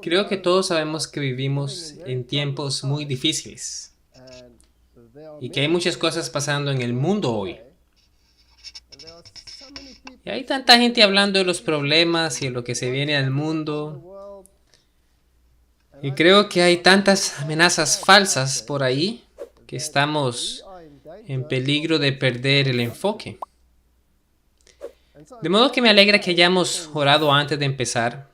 Creo que todos sabemos que vivimos en tiempos muy difíciles y que hay muchas cosas pasando en el mundo hoy. Y hay tanta gente hablando de los problemas y de lo que se viene al mundo. Y creo que hay tantas amenazas falsas por ahí que estamos en peligro de perder el enfoque. De modo que me alegra que hayamos orado antes de empezar.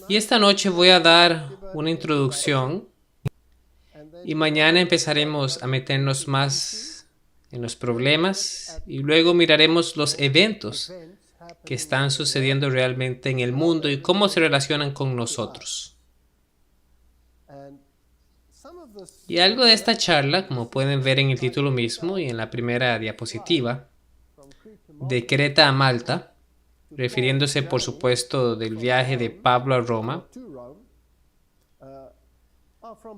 Y esta noche voy a dar una introducción y mañana empezaremos a meternos más en los problemas y luego miraremos los eventos que están sucediendo realmente en el mundo y cómo se relacionan con nosotros. Y algo de esta charla, como pueden ver en el título mismo y en la primera diapositiva, de Creta a Malta, refiriéndose por supuesto del viaje de Pablo a Roma,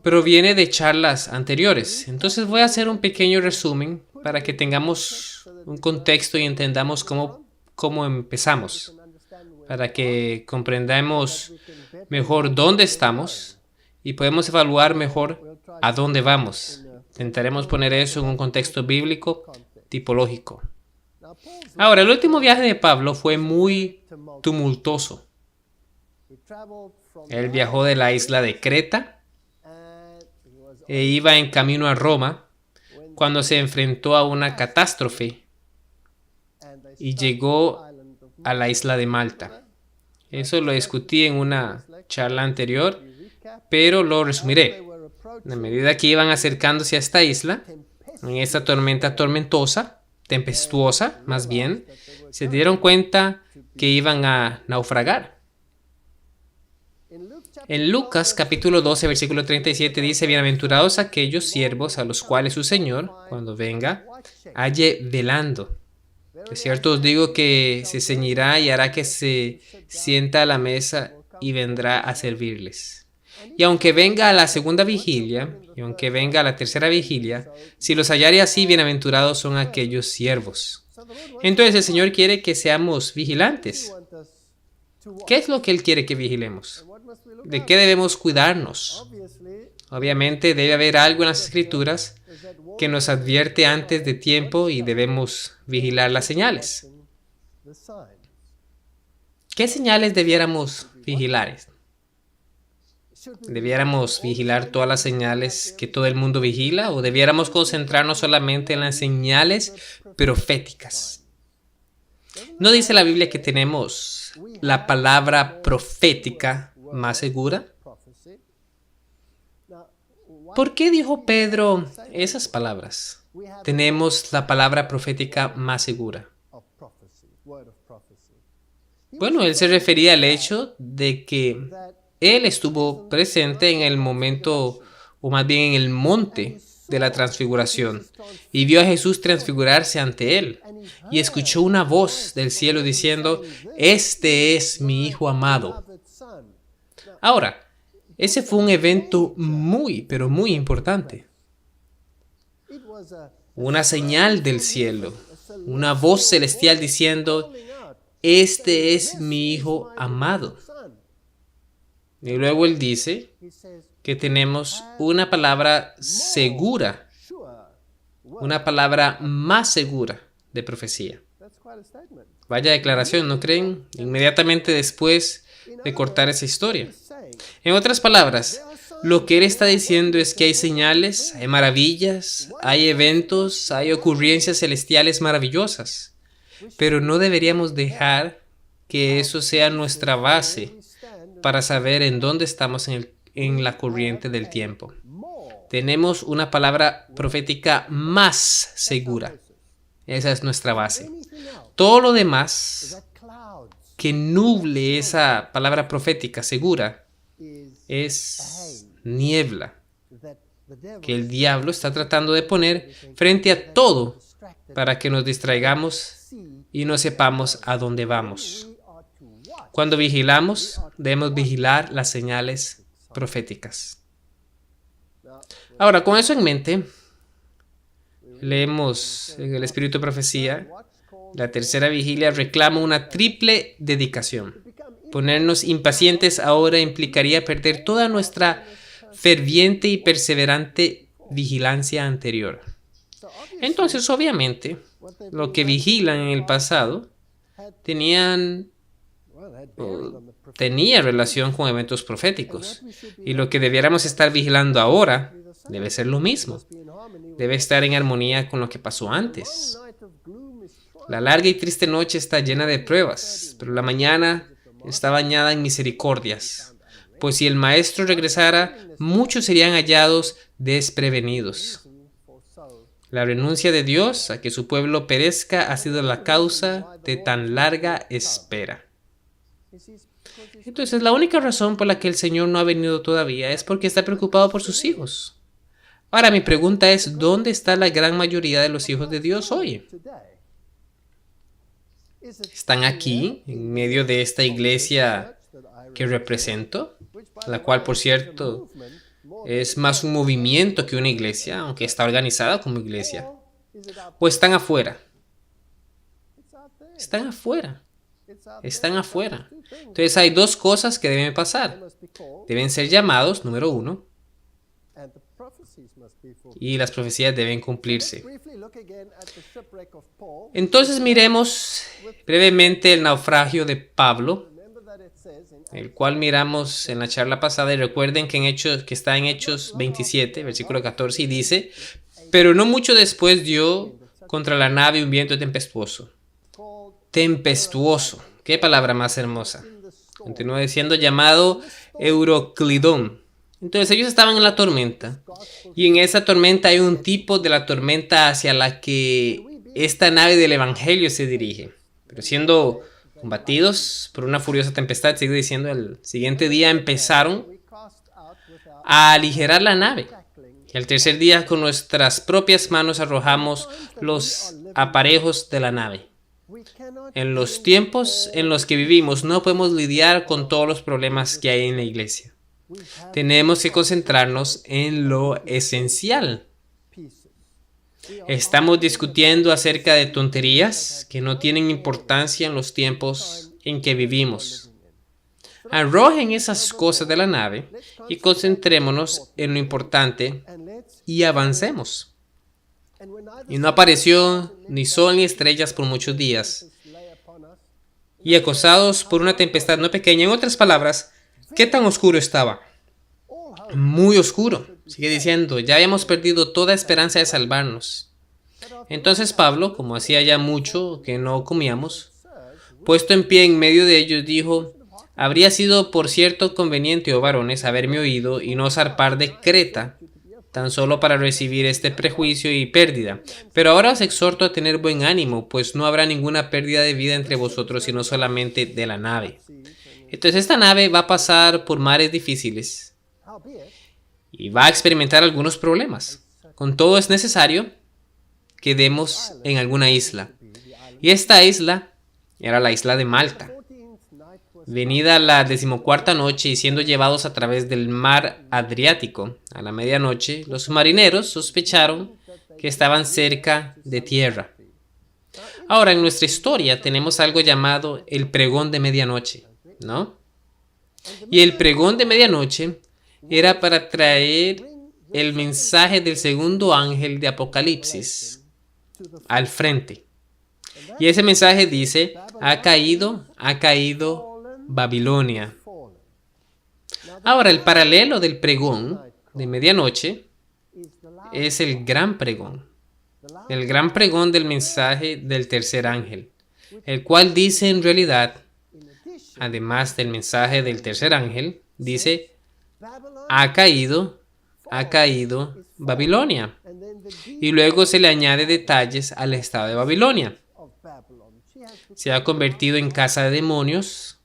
proviene de charlas anteriores. Entonces voy a hacer un pequeño resumen para que tengamos un contexto y entendamos cómo empezamos, para que comprendamos mejor dónde estamos y podemos evaluar mejor a dónde vamos. Intentaremos poner eso en un contexto bíblico tipológico. Ahora, el último viaje de Pablo fue muy tumultuoso. Él viajó de la isla de Creta e iba en camino a Roma cuando se enfrentó a una catástrofe y llegó a la isla de Malta. Eso lo discutí en una charla anterior, pero lo resumiré. A medida que iban acercándose a esta isla, en esta tormenta tempestuosa, más bien, se dieron cuenta que iban a naufragar. En Lucas capítulo 12, versículo 37 dice: Bienaventurados aquellos siervos a los cuales su Señor, cuando venga, halle velando. De cierto os digo que se ceñirá y hará que se sienta a la mesa y vendrá a servirles. Y aunque venga a la segunda vigilia, y aunque venga a la tercera vigilia, si los hallare así, bienaventurados son aquellos siervos. Entonces el Señor quiere que seamos vigilantes. ¿Qué es lo que Él quiere que vigilemos? ¿De qué debemos cuidarnos? Obviamente debe haber algo en las Escrituras que nos advierte antes de tiempo y debemos vigilar las señales. ¿Qué señales debiéramos vigilar? ¿Debiéramos vigilar todas las señales que todo el mundo vigila o debiéramos concentrarnos solamente en las señales proféticas? ¿No dice la Biblia que tenemos la palabra profética más segura? ¿Por qué dijo Pedro esas palabras? Tenemos la palabra profética más segura. Bueno, él se refería al hecho de que él estuvo presente en el momento, o más bien en el monte de la transfiguración, y vio a Jesús transfigurarse ante él, y escuchó una voz del cielo diciendo: Este es mi Hijo amado. Ahora, ese fue un evento muy, pero muy importante. Una señal del cielo, una voz celestial diciendo: Este es mi Hijo amado. Y luego él dice que tenemos una palabra segura, una palabra más segura de profecía. Vaya declaración, ¿no creen? Inmediatamente después de cortar esa historia. En otras palabras, lo que él está diciendo es que hay señales, hay maravillas, hay eventos, hay ocurrencias celestiales maravillosas, pero no deberíamos dejar que eso sea nuestra base para saber en dónde estamos en la corriente del tiempo. Tenemos una palabra profética más segura. Esa es nuestra base. Todo lo demás que nuble esa palabra profética segura es niebla que el diablo está tratando de poner frente a todo para que nos distraigamos y no sepamos a dónde vamos. Cuando vigilamos, debemos vigilar las señales proféticas. Ahora, con eso en mente, leemos en el Espíritu de Profecía, la tercera vigilia reclama una triple dedicación. Ponernos impacientes ahora implicaría perder toda nuestra ferviente y perseverante vigilancia anterior. Entonces, obviamente, lo que vigilan en el pasado tenía relación con eventos proféticos. Y lo que debiéramos estar vigilando ahora debe ser lo mismo. Debe estar en armonía con lo que pasó antes. La larga y triste noche está llena de pruebas, pero la mañana está bañada en misericordias. Pues si el Maestro regresara, muchos serían hallados desprevenidos. La renuncia de Dios a que su pueblo perezca ha sido la causa de tan larga espera. Entonces, la única razón por la que el Señor no ha venido todavía es porque está preocupado por sus hijos. Ahora, mi pregunta es, ¿dónde está la gran mayoría de los hijos de Dios hoy? ¿Están aquí, en medio de esta iglesia que represento? La cual, por cierto, es más un movimiento que una iglesia, aunque está organizada como iglesia. ¿O están afuera? Están afuera. Están afuera. Entonces hay dos cosas que deben pasar. Deben ser llamados, número 1, y las profecías deben cumplirse. Entonces miremos brevemente el naufragio de Pablo, el cual miramos en la charla pasada, y recuerden que está en Hechos 27, versículo 14, y dice: pero no mucho después dio contra la nave un viento tempestuoso. Tempestuoso. Qué palabra más hermosa. Continúa diciendo, llamado Euroclidón. Entonces ellos estaban en la tormenta, y en esa tormenta hay un tipo de la tormenta hacia la que esta nave del evangelio se dirige. Pero siendo combatidos por una furiosa tempestad, sigue diciendo, el siguiente día empezaron a aligerar la nave. Y al tercer día con nuestras propias manos arrojamos los aparejos de la nave. En los tiempos en los que vivimos no podemos lidiar con todos los problemas que hay en la iglesia. Tenemos que concentrarnos en lo esencial. Estamos discutiendo acerca de tonterías que no tienen importancia en los tiempos en que vivimos. Arrojen esas cosas de la nave y concentrémonos en lo importante y avancemos. Y no apareció ni sol ni estrellas por muchos días. Y acosados por una tempestad no pequeña. En otras palabras, ¿qué tan oscuro estaba? Muy oscuro. Sigue diciendo, ya habíamos perdido toda esperanza de salvarnos. Entonces Pablo, como hacía ya mucho que no comíamos, puesto en pie en medio de ellos, dijo: habría sido por cierto conveniente, oh varones, haberme oído y no zarpar de Creta, tan solo para recibir este prejuicio y pérdida. Pero ahora os exhorto a tener buen ánimo, pues no habrá ninguna pérdida de vida entre vosotros, sino solamente de la nave. Entonces esta nave va a pasar por mares difíciles y va a experimentar algunos problemas. Con todo es necesario que demos en alguna isla. Y esta isla era la isla de Malta. Venida la 14ª noche y siendo llevados a través del mar Adriático a la medianoche, los marineros sospecharon que estaban cerca de tierra. Ahora, en nuestra historia tenemos algo llamado el pregón de medianoche, ¿no? Y el pregón de medianoche era para traer el mensaje del segundo ángel de Apocalipsis al frente. Y ese mensaje dice: ha caído Babilonia. Ahora, el paralelo del pregón de medianoche es el gran pregón del mensaje del tercer ángel, el cual dice en realidad, además del mensaje del tercer ángel, dice: ha caído Babilonia. Y luego se le añade detalles al estado de Babilonia. Se ha convertido en casa de demonios,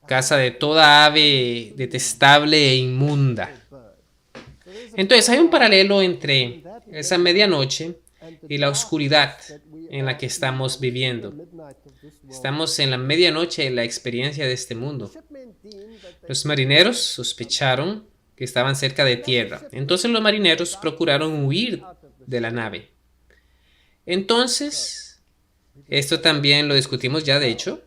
casa de toda ave detestable e inmunda. Entonces hay un paralelo entre esa medianoche y la oscuridad en la que estamos viviendo. Estamos en la medianoche de la experiencia de este mundo. Los marineros sospecharon que estaban cerca de tierra. Entonces los marineros procuraron huir de la nave. Entonces, esto también lo discutimos ya, de hecho.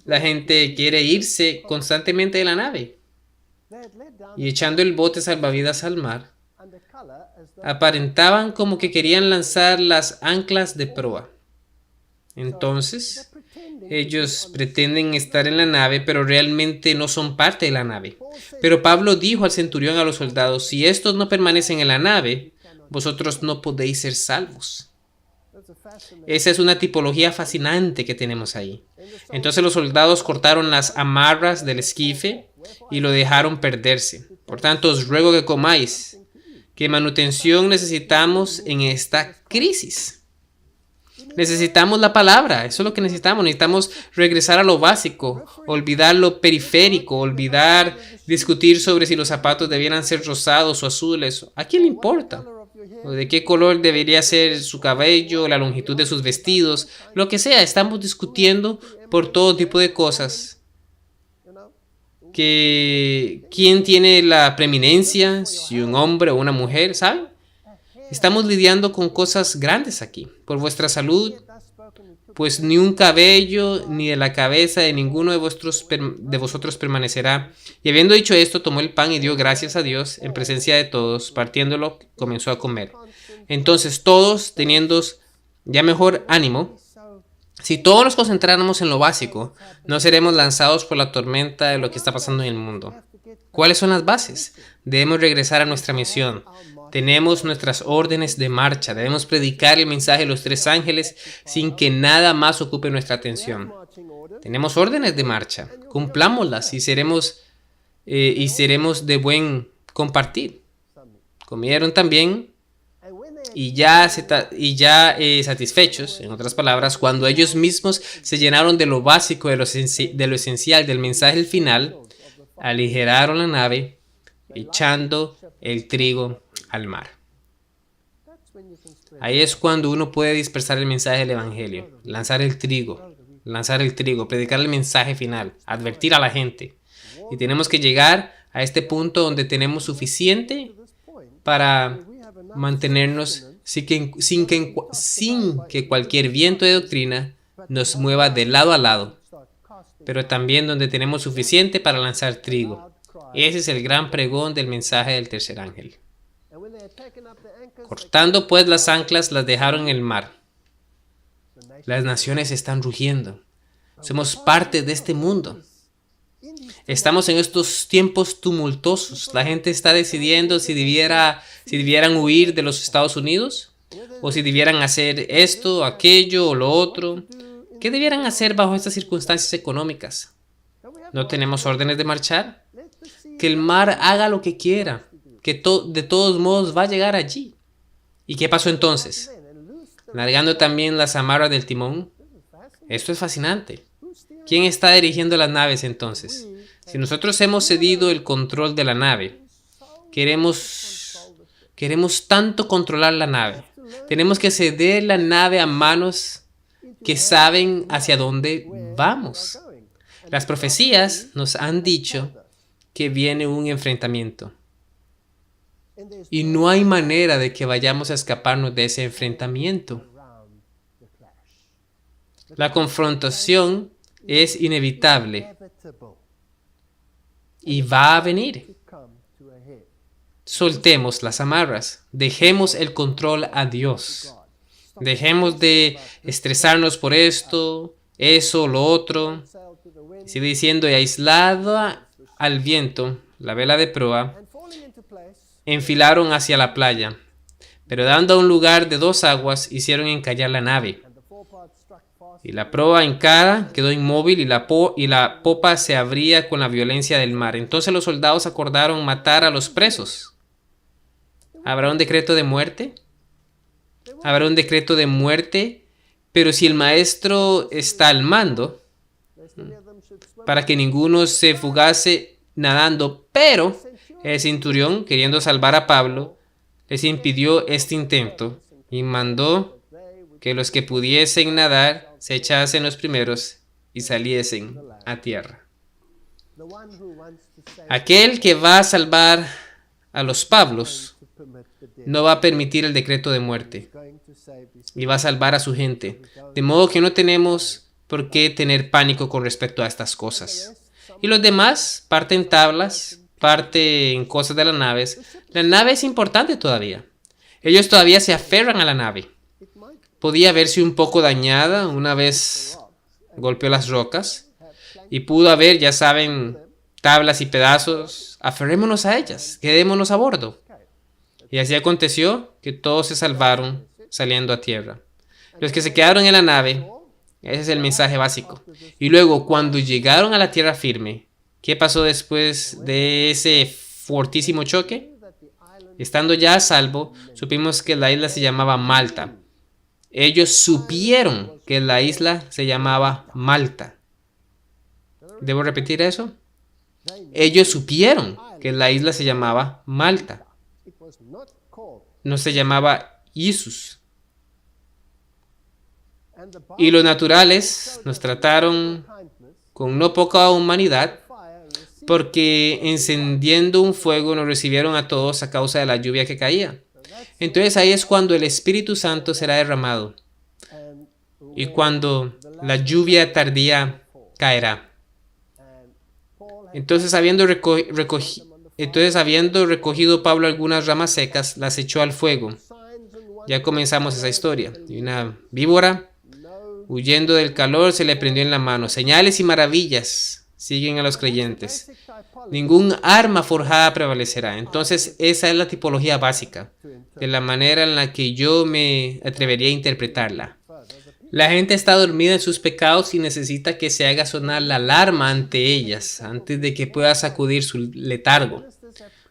La gente quiere irse constantemente de la nave y echando el bote salvavidas al mar, aparentaban como que querían lanzar las anclas de proa. Entonces, ellos pretenden estar en la nave, pero realmente no son parte de la nave. Pero Pablo dijo al centurión, a los soldados: si estos no permanecen en la nave, vosotros no podéis ser salvos. Esa es una tipología fascinante que tenemos ahí. Entonces los soldados cortaron las amarras del esquife y lo dejaron perderse. Por tanto, os ruego que comáis. ¿Qué manutención necesitamos en esta crisis? Necesitamos la palabra, eso es lo que necesitamos. Necesitamos regresar a lo básico, olvidar lo periférico, olvidar discutir sobre si los zapatos debieran ser rosados o azules. ¿A quién le importa? ¿O de qué color debería ser su cabello, la longitud de sus vestidos? Lo que sea, estamos discutiendo por todo tipo de cosas. ¿Quién tiene la preeminencia? Si un hombre o una mujer, ¿saben? Estamos lidiando con cosas grandes aquí. Por vuestra salud, pues ni un cabello ni de la cabeza de ninguno de vosotros permanecerá. Y habiendo dicho esto, tomó el pan y dio gracias a Dios en presencia de todos. Partiéndolo, comenzó a comer. Entonces todos, teniendo ya mejor ánimo, si todos nos concentráramos en lo básico, no seremos lanzados por la tormenta de lo que está pasando en el mundo. ¿Cuáles son las bases? Debemos regresar a nuestra misión. Tenemos nuestras órdenes de marcha. Debemos predicar el mensaje de los tres ángeles sin que nada más ocupe nuestra atención. Tenemos órdenes de marcha. Cumplámoslas y seremos de buen compartir. Comieron también y ya satisfechos, en otras palabras, cuando ellos mismos se llenaron de lo básico, de lo esencial, del mensaje final, aligeraron la nave, echando el trigo al mar. Ahí es cuando uno puede dispersar el mensaje del evangelio, lanzar el trigo, predicar el mensaje final, advertir a la gente. Y tenemos que llegar a este punto donde tenemos suficiente para mantenernos sin que cualquier viento de doctrina nos mueva de lado a lado, pero también donde tenemos suficiente para lanzar trigo. Ese es el gran pregón del mensaje del tercer ángel. Cortando pues las anclas, las dejaron en el mar. Las naciones están rugiendo. Somos parte de este mundo. Estamos en estos tiempos tumultuosos. La gente está decidiendo si debieran huir de los Estados Unidos o si debieran hacer esto, aquello o lo otro. ¿Qué debieran hacer bajo estas circunstancias económicas? ¿No tenemos órdenes de marchar? Que el mar haga lo que quiera, que de todos modos va a llegar allí. ¿Y qué pasó entonces? Largando también las amarras del timón. Esto es fascinante. ¿Quién está dirigiendo las naves entonces? Si nosotros hemos cedido el control de la nave, queremos tanto controlar la nave. Tenemos que ceder la nave a manos que saben hacia dónde vamos. Las profecías nos han dicho que viene un enfrentamiento. Y no hay manera de que vayamos a escaparnos de ese enfrentamiento. La confrontación es inevitable y va a venir. Soltemos las amarras, dejemos el control a Dios. Dejemos de estresarnos por esto, eso, lo otro. Sigue diciendo: y aislada al viento, la vela de proa, enfilaron hacia la playa, pero dando a un lugar de 2 aguas, hicieron encallar la nave. Y la proa hincada quedó inmóvil y la popa se abría con la violencia del mar. Entonces los soldados acordaron matar a los presos. ¿Habrá un decreto de muerte? Habrá un decreto de muerte, pero si el maestro está al mando, para que ninguno se fugase nadando, pero el centurión, queriendo salvar a Pablo, les impidió este intento y mandó que los que pudiesen nadar se echasen los primeros y saliesen a tierra. Aquel que va a salvar a los Pablos no va a permitir el decreto de muerte y va a salvar a su gente. De modo que no tenemos por qué tener pánico con respecto a estas cosas. Y los demás parten tablas, parten cosas de las naves. La nave es importante todavía. Ellos todavía se aferran a la nave. Podía verse un poco dañada una vez golpeó las rocas. Y pudo haber, ya saben, tablas y pedazos. Aferrémonos a ellas, quedémonos a bordo. Y así aconteció que todos se salvaron saliendo a tierra. Los que se quedaron en la nave, ese es el mensaje básico. Y luego, cuando llegaron a la tierra firme, ¿qué pasó después de ese fortísimo choque? Estando ya a salvo, supimos que la isla se llamaba Malta. Ellos supieron que la isla se llamaba Malta. ¿Debo repetir eso? Ellos supieron que la isla se llamaba Malta. No se llamaba Isus. Y los naturales nos trataron con no poca humanidad, porque encendiendo un fuego nos recibieron a todos a causa de la lluvia que caía. Entonces ahí es cuando el Espíritu Santo será derramado y cuando la lluvia tardía caerá. Entonces habiendo recogido Pablo algunas ramas secas, las echó al fuego. Ya comenzamos esa historia. Y una víbora, huyendo del calor, se le prendió en la mano. Señales y maravillas siguen a los creyentes. Ningún arma forjada prevalecerá. Entonces esa es la tipología básica, de la manera en la que yo me atrevería a interpretarla. La gente está dormida en sus pecados y necesita que se haga sonar la alarma ante ellas, antes de que pueda sacudir su letargo.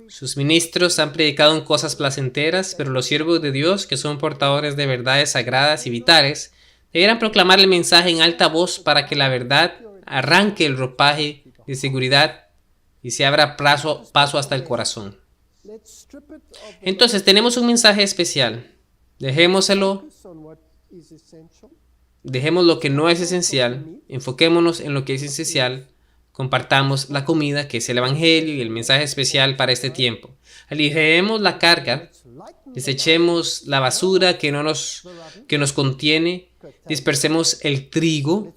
Sus ministros han predicado en cosas placenteras, pero los siervos de Dios, que son portadores de verdades sagradas y vitales, deberán proclamar el mensaje en alta voz para que la verdad arranque el ropaje de seguridad y se abra paso hasta el corazón. Entonces tenemos un mensaje especial. Dejemos lo que no es esencial, enfoquémonos en lo que es esencial, compartamos la comida que es el Evangelio y el mensaje especial para este tiempo. Aligeremos la carga, desechemos la basura que nos contiene, dispersemos el trigo,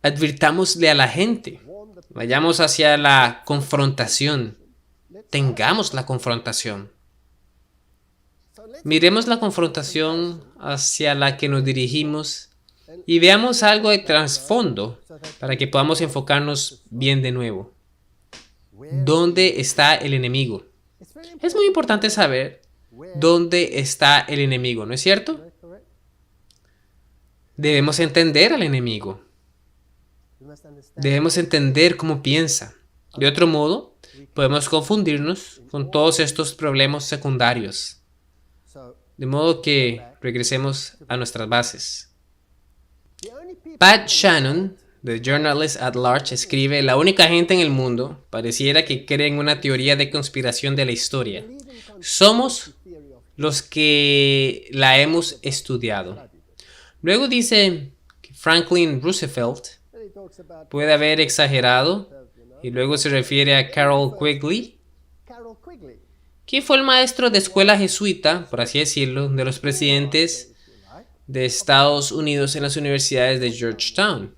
advirtámosle a la gente, vayamos hacia la confrontación, tengamos la confrontación. Miremos la confrontación hacia la que nos dirigimos y veamos algo de trasfondo para que podamos enfocarnos bien de nuevo. ¿Dónde está el enemigo? Es muy importante saber dónde está el enemigo, ¿no es cierto? Debemos entender al enemigo. Debemos entender cómo piensa. De otro modo, podemos confundirnos con todos estos problemas secundarios. De modo que regresemos a nuestras bases. Pat Shannon, de Journalists at Large, escribe: la única gente en el mundo pareciera que cree en una teoría de conspiración de la historia. Somos los que la hemos estudiado. Luego dice que Franklin Roosevelt puede haber exagerado y luego se refiere a Carroll Quigley, que fue el maestro de escuela jesuita, por así decirlo, de los presidentes de Estados Unidos en las universidades de Georgetown.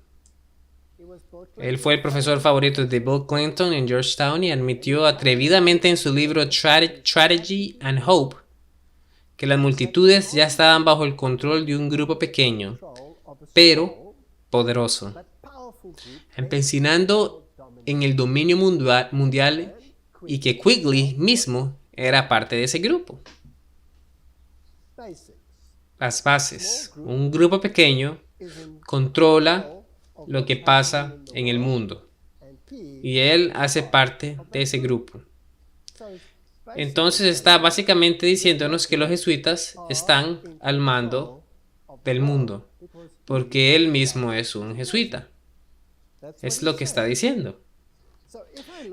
Él fue el profesor favorito de Bill Clinton en Georgetown y admitió atrevidamente en su libro Strategy and Hope que las multitudes ya estaban bajo el control de un grupo pequeño, pero poderoso, empecinando en el dominio mundial y que Quigley mismo era parte de ese grupo. Las bases. Un grupo pequeño controla lo que pasa en el mundo y él hace parte de ese grupo. Entonces está básicamente diciéndonos que los jesuitas están al mando del mundo porque él mismo es un jesuita. Es lo que está diciendo.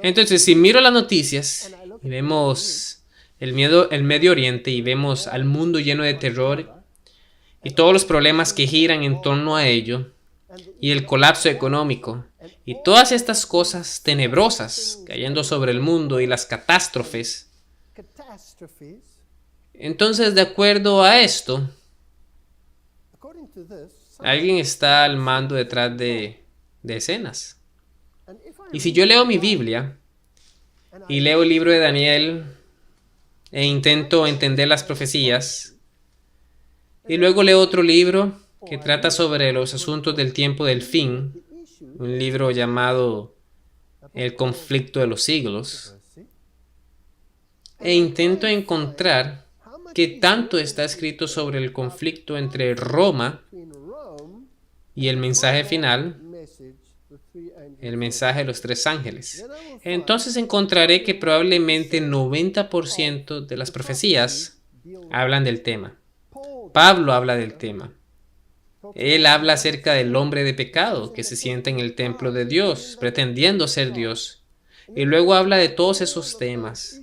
Entonces, si miro las noticias y vemos el Medio Oriente y vemos al mundo lleno de terror y todos los problemas que giran en torno a ello y el colapso económico y todas estas cosas tenebrosas cayendo sobre el mundo y las catástrofes, entonces de acuerdo a esto, Alguien está al mando detrás de escenas. Y si yo leo mi Biblia y leo el libro de Daniel e intento entender las profecías, y luego leo otro libro que trata sobre los asuntos del tiempo del fin, un libro llamado El conflicto de los siglos, e intento encontrar qué tanto está escrito sobre el conflicto entre Roma y el mensaje final, el mensaje de los tres ángeles. Entonces encontraré que probablemente 90% de las profecías hablan del tema. Pablo habla del tema. Él habla acerca del hombre de pecado que se sienta en el templo de Dios, pretendiendo ser Dios. Y luego habla de todos esos temas.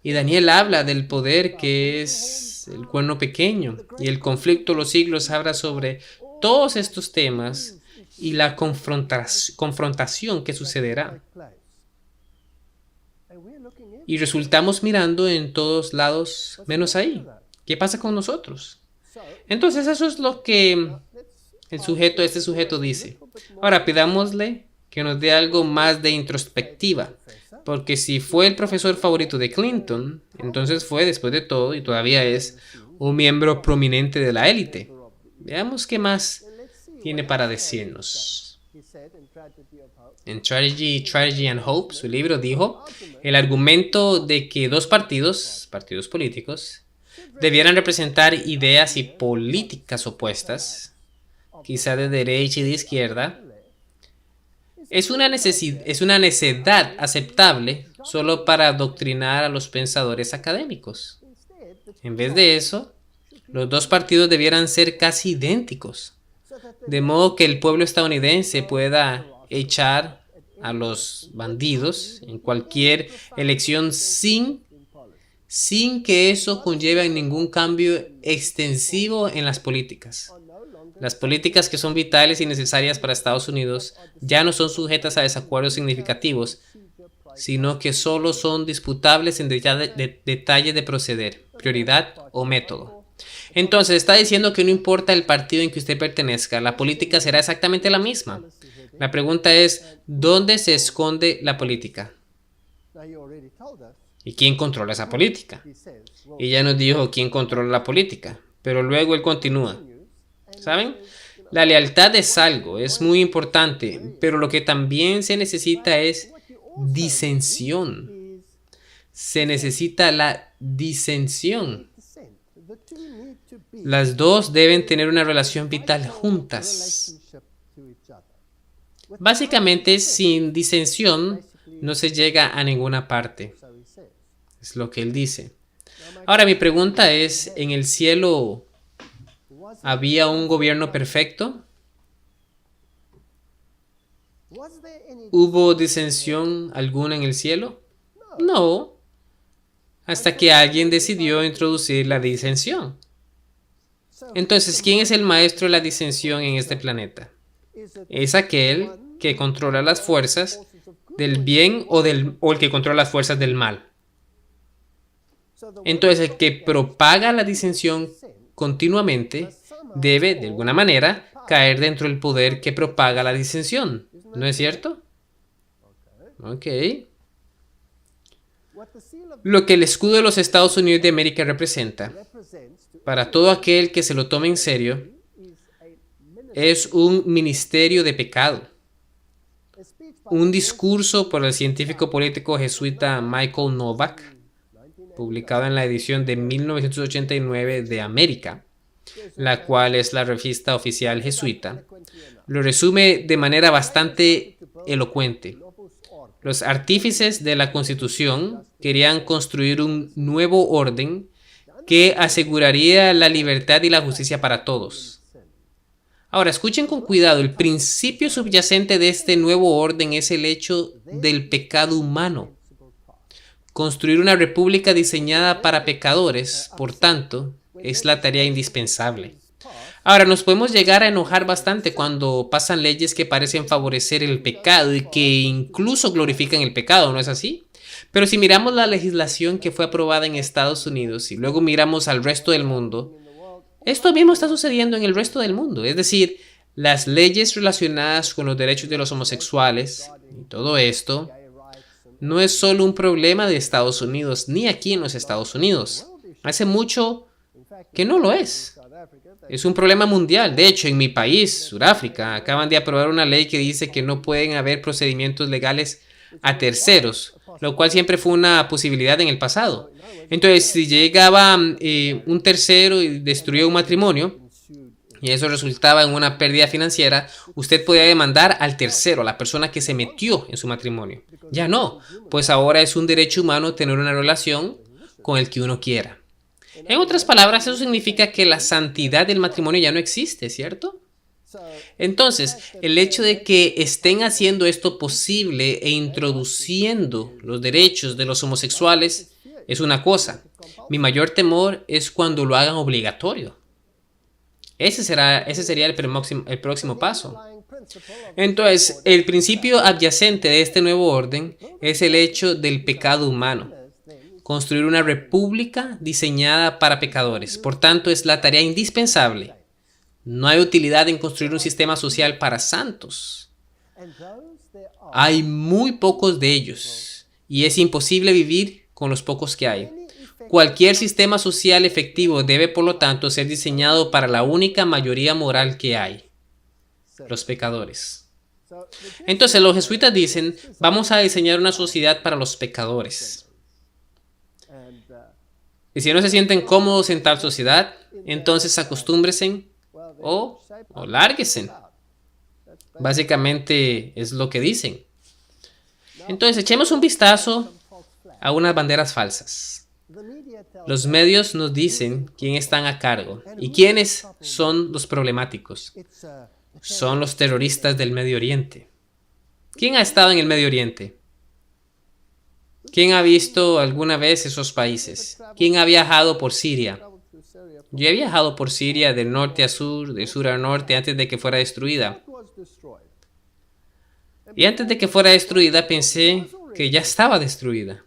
Y Daniel habla del poder que es el cuerno pequeño. Y el conflicto de los siglos habla sobre todos estos temas y la confrontación que sucederá. Y resultamos mirando en todos lados menos ahí. ¿Qué pasa con nosotros? Entonces eso es lo que este sujeto dice. Ahora pidámosle que nos dé algo más de introspectiva. Porque si fue el profesor favorito de Clinton, entonces fue, después de todo, y todavía es, un miembro prominente de la élite. Veamos qué más tiene para decirnos. En Tragedy and Hope, su libro, dijo, el argumento de que dos partidos políticos, debieran representar ideas y políticas opuestas, quizá de derecha y de izquierda, es una necedad aceptable solo para adoctrinar a los pensadores académicos. En vez de eso, los dos partidos debieran ser casi idénticos, de modo que el pueblo estadounidense pueda echar a los bandidos en cualquier elección sin que eso conlleve ningún cambio extensivo en las políticas. Las políticas que son vitales y necesarias para Estados Unidos ya no son sujetas a desacuerdos significativos, sino que solo son disputables en detalles de proceder, prioridad o método. Entonces está diciendo que no importa el partido en que usted pertenezca, la política será exactamente la misma. La pregunta es, ¿dónde se esconde la política? ¿Y quién controla esa política? Y ya nos dijo quién controla la política, pero luego él continúa. ¿Saben? La lealtad es algo, es muy importante, pero lo que también se necesita es disensión. Se necesita la disensión. Las dos deben tener una relación vital juntas. Básicamente, sin disensión no se llega a ninguna parte. Es lo que él dice. Ahora, mi pregunta es, ¿en el cielo había un gobierno perfecto? ¿Hubo disensión alguna en el cielo? No. Hasta que alguien decidió introducir la disensión. Entonces, ¿quién es el maestro de la disensión en este planeta? Es aquel que controla las fuerzas del bien o el que controla las fuerzas del mal. Entonces, el que propaga la disensión continuamente debe, de alguna manera, caer dentro del poder que propaga la disensión. ¿No es cierto? Ok. Lo que el escudo de los Estados Unidos de América representa, para todo aquel que se lo tome en serio, es un ministerio de pecado. Un discurso por el científico político jesuita Michael Novak, publicado en la edición de 1989 de América, la cual es la revista oficial jesuita, lo resume de manera bastante elocuente. Los artífices de la Constitución querían construir un nuevo orden que aseguraría la libertad y la justicia para todos. Ahora, escuchen con cuidado, el principio subyacente de este nuevo orden es el hecho del pecado humano. Construir una república diseñada para pecadores, por tanto, es la tarea indispensable. Ahora, nos podemos llegar a enojar bastante cuando pasan leyes que parecen favorecer el pecado y que incluso glorifican el pecado, ¿no es así? Pero si miramos la legislación que fue aprobada en Estados Unidos y luego miramos al resto del mundo, Esto mismo está sucediendo en el resto del mundo. Es decir, las leyes relacionadas con los derechos de los homosexuales y todo esto no es solo un problema de Estados Unidos, ni aquí en los Estados Unidos. Hace mucho que no lo es. Es un problema mundial. De hecho, en mi país, Sudáfrica, acaban de aprobar una ley que dice que no pueden haber procedimientos legales a terceros, lo cual siempre fue una posibilidad en el pasado. Entonces, si llegaba un tercero y destruía un matrimonio, y eso resultaba en una pérdida financiera, usted podía demandar al tercero, a la persona que se metió en su matrimonio. Ya no, pues ahora es un derecho humano tener una relación con el que uno quiera. En otras palabras, eso significa que la santidad del matrimonio ya no existe, ¿cierto? Entonces, el hecho de que estén haciendo esto posible e introduciendo los derechos de los homosexuales es una cosa. Mi mayor temor es cuando lo hagan obligatorio. Ese sería el próximo paso. Entonces, el principio adyacente de este nuevo orden es el hecho del pecado humano. Construir una república diseñada para pecadores. Por tanto, es la tarea indispensable. No hay utilidad en construir un sistema social para santos. Hay muy pocos de ellos y es imposible vivir con los pocos que hay. Cualquier sistema social efectivo debe, por lo tanto, ser diseñado para la única mayoría moral que hay, los pecadores. Entonces, los jesuitas dicen, vamos a diseñar una sociedad para los pecadores. Y si no se sienten cómodos en tal sociedad, entonces acostúmbrense o lárguense. Básicamente es lo que dicen. Entonces, echemos un vistazo a unas banderas falsas. Los medios nos dicen quién están a cargo y quiénes son los problemáticos. Son los terroristas del Medio Oriente. ¿Quién ha estado en el Medio Oriente? ¿Quién ha visto alguna vez esos países? ¿Quién ha viajado por Siria? Yo he viajado por Siria de norte a sur, de sur a norte, antes de que fuera destruida. Y antes de que fuera destruida pensé que ya estaba destruida.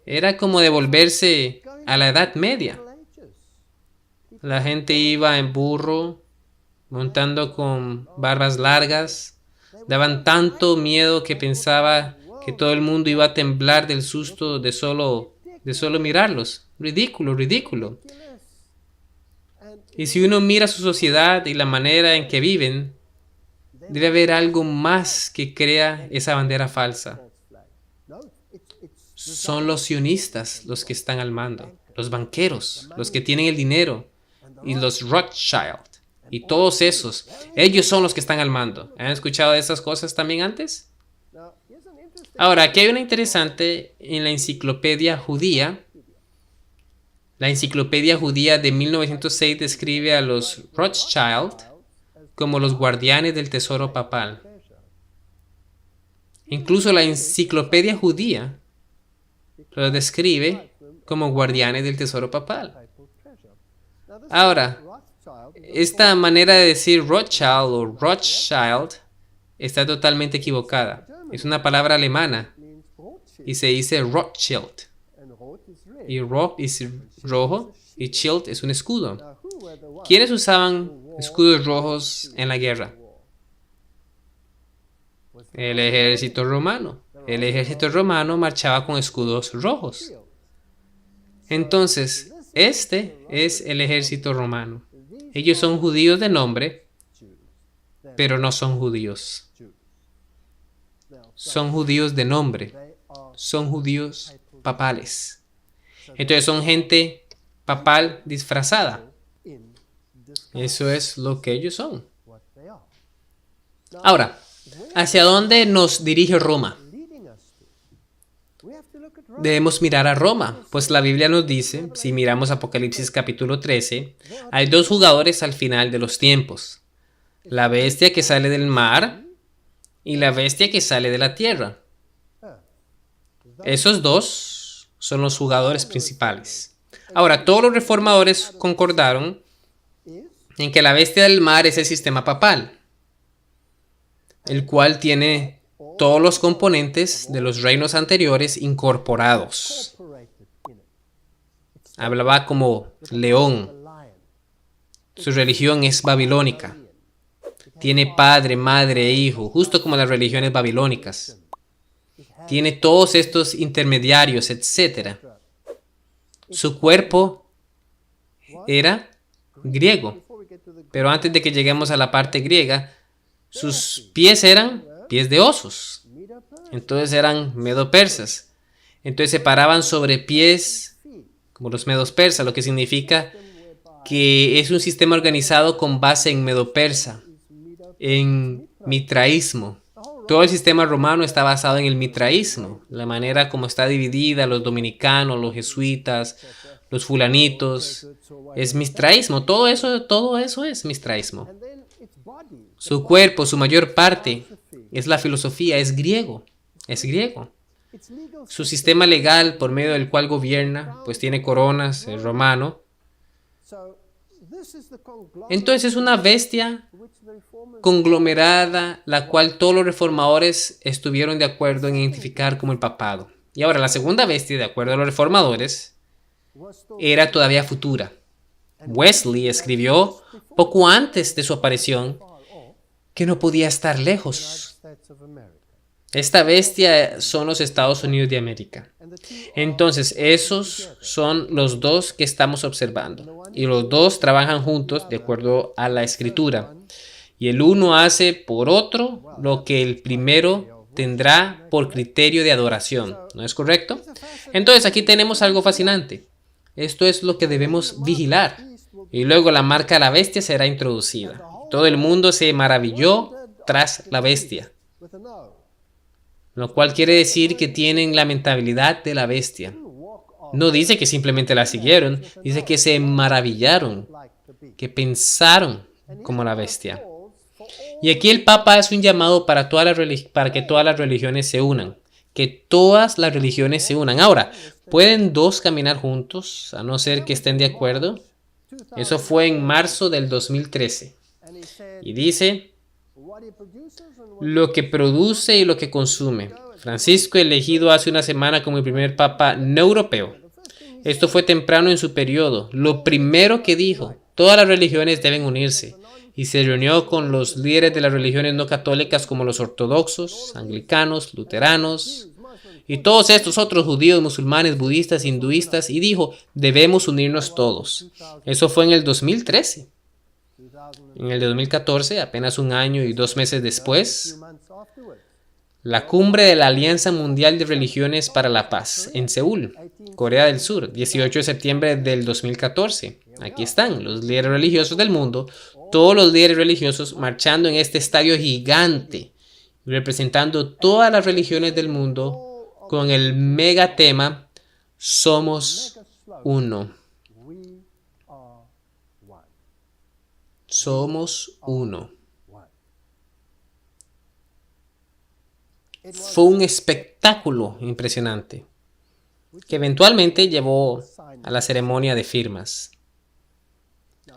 Era como devolverse a la Edad Media. La gente iba en burro, montando con barbas largas. Daban tanto miedo que pensaba que todo el mundo iba a temblar del susto de solo mirarlos. Ridículo, ridículo. Y si uno mira su sociedad y la manera en que viven, debe haber algo más que crea esa bandera falsa. Son los sionistas los que están al mando, los banqueros, los que tienen el dinero, y los Rothschild, y todos esos. Ellos son los que están al mando. ¿Han escuchado de esas cosas también antes? Ahora, aquí hay una interesante en la enciclopedia judía. La enciclopedia judía de 1906 describe a los Rothschild como los guardianes del tesoro papal. Incluso la enciclopedia judía los describe como guardianes del tesoro papal. Ahora, esta manera de decir Rothschild o Rothschild está totalmente equivocada. Es una palabra alemana y se dice Rothschild. Y Roth es rojo y Schild es un escudo. ¿Quiénes usaban escudos rojos en la guerra? El ejército romano. El ejército romano marchaba con escudos rojos. Entonces, este es el ejército romano. Ellos son judíos de nombre, pero no son judíos. Son judíos de nombre. Son judíos papales. Entonces son gente papal disfrazada. Eso es lo que ellos son. Ahora, ¿hacia dónde nos dirige Roma? Debemos mirar a Roma, pues la Biblia nos dice, si miramos Apocalipsis capítulo 13, hay dos jugadores al final de los tiempos. La bestia que sale del mar y la bestia que sale de la tierra. Esos dos son los jugadores principales. Ahora, todos los reformadores concordaron en que la bestia del mar es el sistema papal, el cual tiene todos los componentes de los reinos anteriores incorporados. Hablaba como león, Su religión es babilónica. Tiene padre, madre e hijo, justo como las religiones babilónicas. Tiene todos estos intermediarios, etc. Su cuerpo era griego. Pero antes de que lleguemos a la parte griega, sus pies eran pies de osos. Entonces eran medo-persas. Entonces se paraban sobre pies como los medos persas, lo que significa que es un sistema organizado con base en medo-persa, en mitraísmo. Todo el sistema romano está basado en el mitraísmo, la manera como está dividida, los dominicanos, los jesuitas, los fulanitos, es mitraísmo, todo eso es mitraísmo. Su cuerpo, su mayor parte, es la filosofía, es griego. Su sistema legal por medio del cual gobierna, pues tiene coronas, es romano. Entonces es una bestia conglomerada, la cual todos los reformadores estuvieron de acuerdo en identificar como el papado. Y ahora la segunda bestia, de acuerdo a los reformadores, era todavía futura. Wesley escribió poco antes de su aparición que no podía estar lejos. Esta bestia son los Estados Unidos de América. Entonces, esos son los dos que estamos observando. Y los dos trabajan juntos de acuerdo a la escritura. Y el uno hace por otro lo que el primero tendrá por criterio de adoración. ¿No es correcto? Entonces, aquí tenemos algo fascinante. Esto es lo que debemos vigilar. Y luego la marca de la bestia será introducida. Todo el mundo se maravilló tras la bestia. Lo cual quiere decir que tienen la mentalidad de la bestia. No dice que simplemente la siguieron, dice que se maravillaron, que pensaron como la bestia. Y aquí el Papa hace un llamado para que todas las religiones se unan. Que todas las religiones se unan. Ahora, ¿pueden dos caminar juntos a no ser que estén de acuerdo? Eso fue en marzo del 2013. Y dice: lo que produce y lo que consume. Francisco, elegido hace una semana como el primer papa no europeo. Esto fue temprano en su periodo. Lo primero que dijo: todas las religiones deben unirse. Y se reunió con los líderes de las religiones no católicas como los ortodoxos, anglicanos, luteranos y todos estos otros judíos, musulmanes, budistas, hinduistas, y dijo: debemos unirnos todos. Eso fue en el 2013. En el 2014, apenas un año y 2 meses después, la cumbre de la Alianza Mundial de Religiones para la Paz en Seúl, Corea del Sur, 18 de septiembre del 2014. Aquí están los líderes religiosos del mundo, todos los líderes religiosos marchando en este estadio gigante, representando todas las religiones del mundo con el mega tema: somos uno. Somos uno. Fue un espectáculo impresionante que eventualmente llevó a la ceremonia de firmas.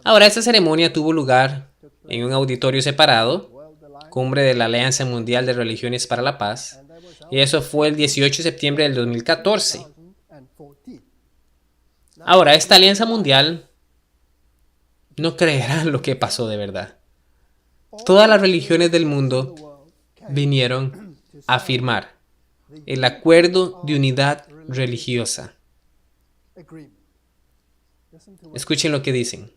Ahora, esta ceremonia tuvo lugar en un auditorio separado, cumbre de la Alianza Mundial de Religiones para la Paz, y eso fue el 18 de septiembre del 2014. Ahora, esta Alianza Mundial no creerán lo que pasó de verdad. Todas las religiones del mundo vinieron a firmar el acuerdo de unidad religiosa. Escuchen lo que dicen.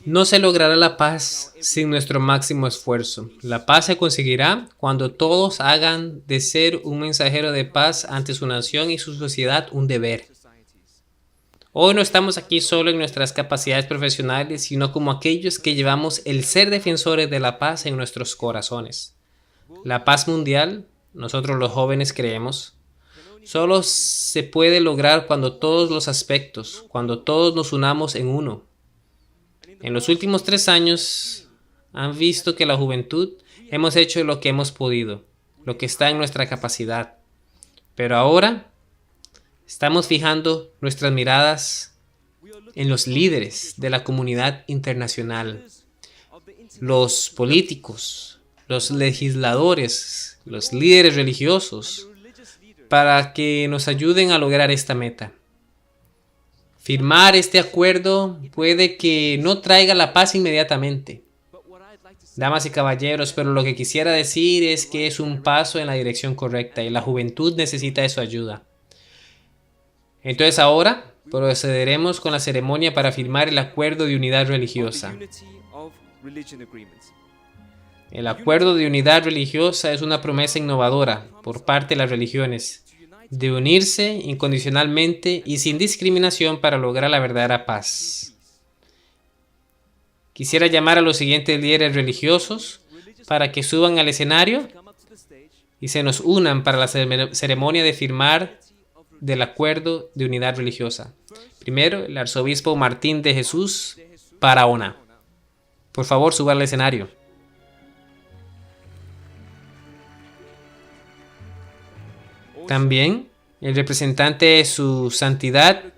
No se logrará la paz sin nuestro máximo esfuerzo. La paz se conseguirá cuando todos hagan de ser un mensajero de paz ante su nación y su sociedad un deber. Hoy no estamos aquí solo en nuestras capacidades profesionales, sino como aquellos que llevamos el ser defensores de la paz en nuestros corazones. La paz mundial, nosotros los jóvenes creemos, solo se puede lograr cuando todos los aspectos, cuando todos nos unamos en uno. En los últimos 3 años han visto que la juventud hemos hecho lo que hemos podido, lo que está en nuestra capacidad. Pero ahora estamos fijando nuestras miradas en los líderes de la comunidad internacional, los políticos, los legisladores, los líderes religiosos, para que nos ayuden a lograr esta meta. Firmar este acuerdo puede que no traiga la paz inmediatamente, damas y caballeros, pero lo que quisiera decir es que es un paso en la dirección correcta y la juventud necesita de su ayuda. Entonces ahora procederemos con la ceremonia para firmar el acuerdo de unidad religiosa. El acuerdo de unidad religiosa es una promesa innovadora por parte de las religiones de unirse incondicionalmente y sin discriminación para lograr la verdadera paz. Quisiera llamar a los siguientes líderes religiosos para que suban al escenario y se nos unan para la ceremonia de firmar del acuerdo de unidad religiosa. Primero, el arzobispo Martín de Jesús Barahona. Por favor, suba al escenario. También el representante de su santidad,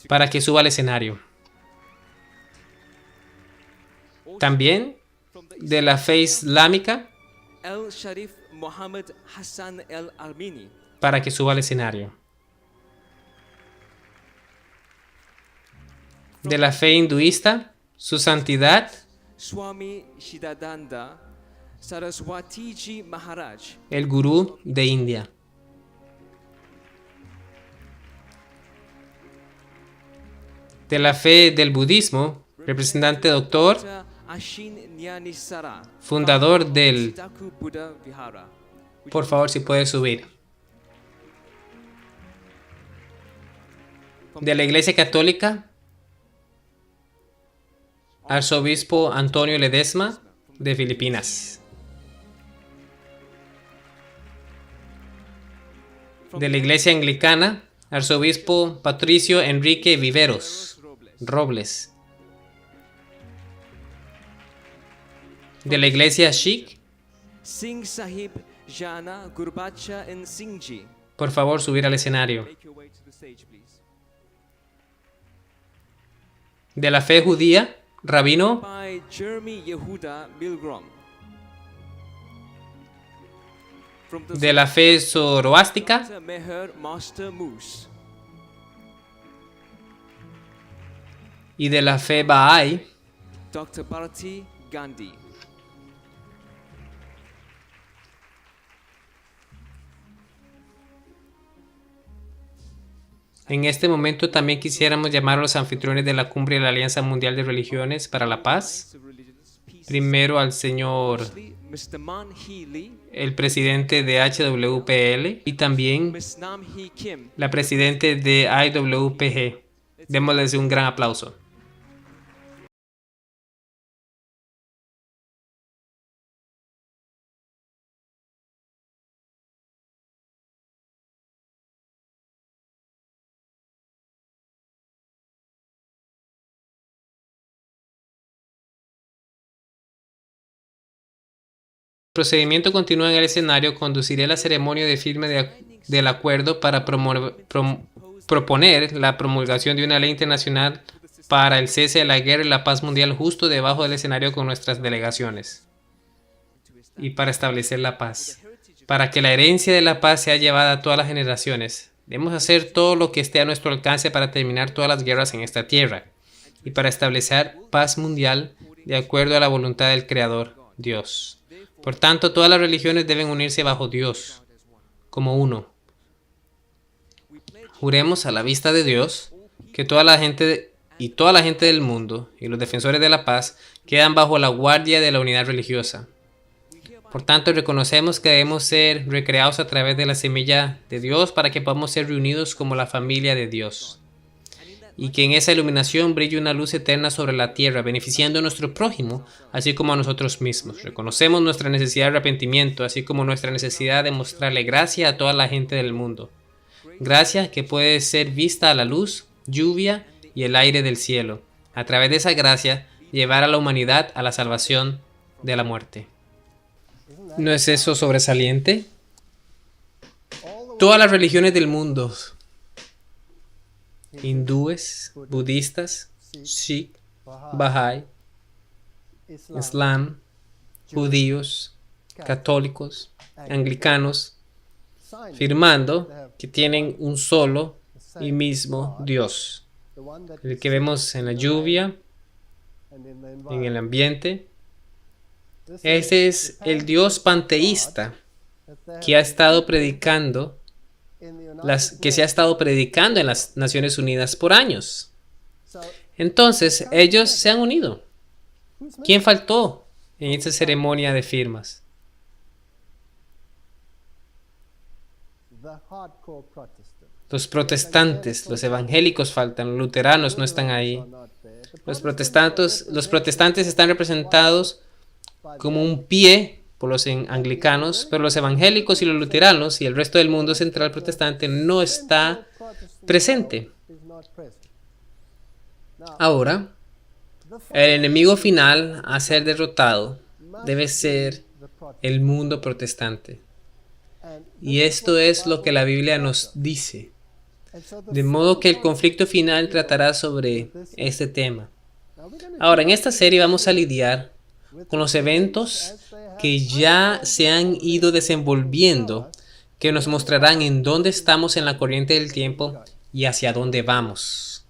para que suba al escenario. También de la fe islámica, para que suba al escenario. De la fe hinduista, su santidad, Swami Shidananda Saraswatiji Maharaj, el gurú de India. De la fe del budismo, representante doctor, fundador del... Por favor, si puede subir. De la Iglesia Católica, arzobispo Antonio Ledesma, de Filipinas. De la Iglesia Anglicana, arzobispo Patricio Enrique Viveros Robles. De la Iglesia Sikh, Singh Sahib Jana Gurbacha and Singhji. por favor, subir al escenario. De la fe judía, Rabino By Jeremy Yehuda Milgrom. de la fe zoroástica, Meher Master Moose. y de la fe Bahá'í, Dr. Bharati Gandhi. En este momento también quisiéramos llamar a los anfitriones de la cumbre de la Alianza Mundial de Religiones para la Paz. Primero al señor, Mr. Man Hee Lee, el presidente de HWPL, y también Miss Nam Hee Kim, la presidente de IWPG. Démosles un gran aplauso. El procedimiento continúa en el escenario. Conduciré la ceremonia de firme del acuerdo para proponer la promulgación de una ley internacional para el cese de la guerra y la paz mundial justo debajo del escenario con nuestras delegaciones. Y para establecer la paz. Para que la herencia de la paz sea llevada a todas las generaciones, debemos hacer todo lo que esté a nuestro alcance para terminar todas las guerras en esta tierra y para establecer paz mundial de acuerdo a la voluntad del Creador, Dios. Por tanto, todas las religiones deben unirse bajo Dios, como uno. Juremos a la vista de Dios que toda la gente del mundo y los defensores de la paz quedan bajo la guardia de la unidad religiosa. Por tanto, reconocemos que debemos ser recreados a través de la semilla de Dios para que podamos ser reunidos como la familia de Dios. Y que en esa iluminación brille una luz eterna sobre la tierra, beneficiando a nuestro prójimo, así como a nosotros mismos. Reconocemos nuestra necesidad de arrepentimiento, así como nuestra necesidad de mostrarle gracia a toda la gente del mundo. Gracia que puede ser vista a la luz, lluvia y el aire del cielo. A través de esa gracia, llevar a la humanidad a la salvación de la muerte. ¿No es eso sobresaliente? Todas las religiones del mundo, hindúes, budistas, Sikh, Bahá'í, Islam, judíos, católicos, anglicanos, firmando que tienen un solo y mismo Dios, el que vemos en la lluvia, en el ambiente. Ese es el Dios panteísta que ha estado predicando, que se ha estado predicando en las Naciones Unidas por años. Entonces, ellos se han unido. ¿Quién faltó en esta ceremonia de firmas? Los protestantes, los evangélicos faltan, los luteranos no están ahí. Los protestantes están representados como un pie por los anglicanos, pero los evangélicos y los luteranos y el resto del mundo central protestante no está presente. Ahora, el enemigo final a ser derrotado debe ser el mundo protestante. Y esto es lo que la Biblia nos dice. De modo que el conflicto final tratará sobre este tema. Ahora, en esta serie vamos a lidiar con los eventos que ya se han ido desenvolviendo, que nos mostrarán en dónde estamos en la corriente del tiempo y hacia dónde vamos.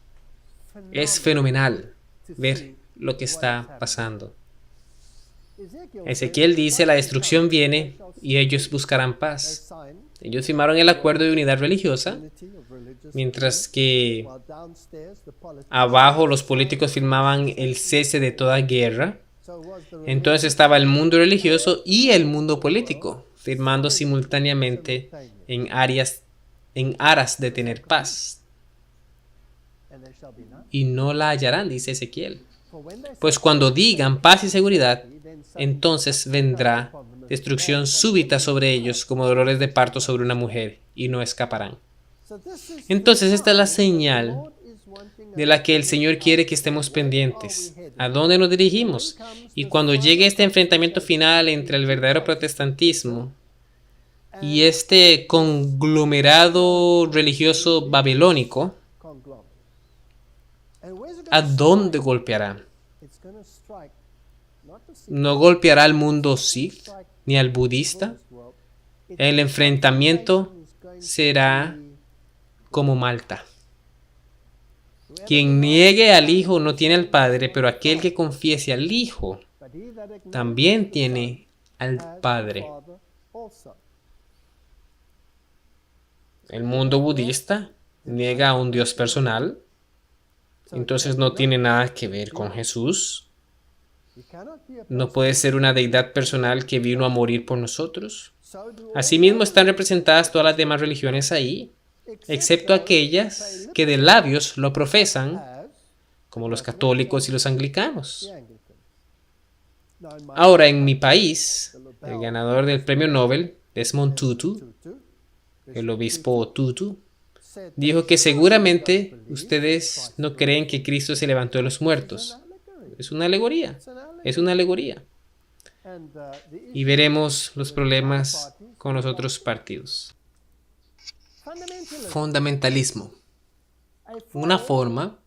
Es fenomenal ver lo que está pasando. Ezequiel dice: la destrucción viene y ellos buscarán paz. Ellos firmaron el acuerdo de unidad religiosa, mientras que abajo los políticos firmaban el cese de toda guerra. Entonces estaba el mundo religioso y el mundo político, firmando simultáneamente en aras de tener paz. Y no la hallarán, dice Ezequiel. Pues cuando digan paz y seguridad, entonces vendrá destrucción súbita sobre ellos como dolores de parto sobre una mujer, y no escaparán. Entonces esta es la señal de la que el Señor quiere que estemos pendientes. ¿A dónde nos dirigimos? Y cuando llegue este enfrentamiento final entre el verdadero protestantismo y este conglomerado religioso babilónico, ¿a dónde golpeará? No golpeará al mundo Sikh ni al budista. El enfrentamiento será como Malta. Quien niegue al Hijo no tiene al Padre, pero aquel que confiese al Hijo también tiene al Padre. El mundo budista niega a un Dios personal, entonces no tiene nada que ver con Jesús. No puede ser una deidad personal que vino a morir por nosotros. Asimismo están representadas todas las demás religiones ahí, excepto aquellas que de labios lo profesan, como los católicos y los anglicanos. Ahora, en mi país, el ganador del premio Nobel, Desmond Tutu, el obispo Tutu, dijo que seguramente ustedes no creen que Cristo se levantó de los muertos. Es una alegoría. Es una alegoría. Y veremos los problemas con los otros partidos. Fundamentalismo. Una forma,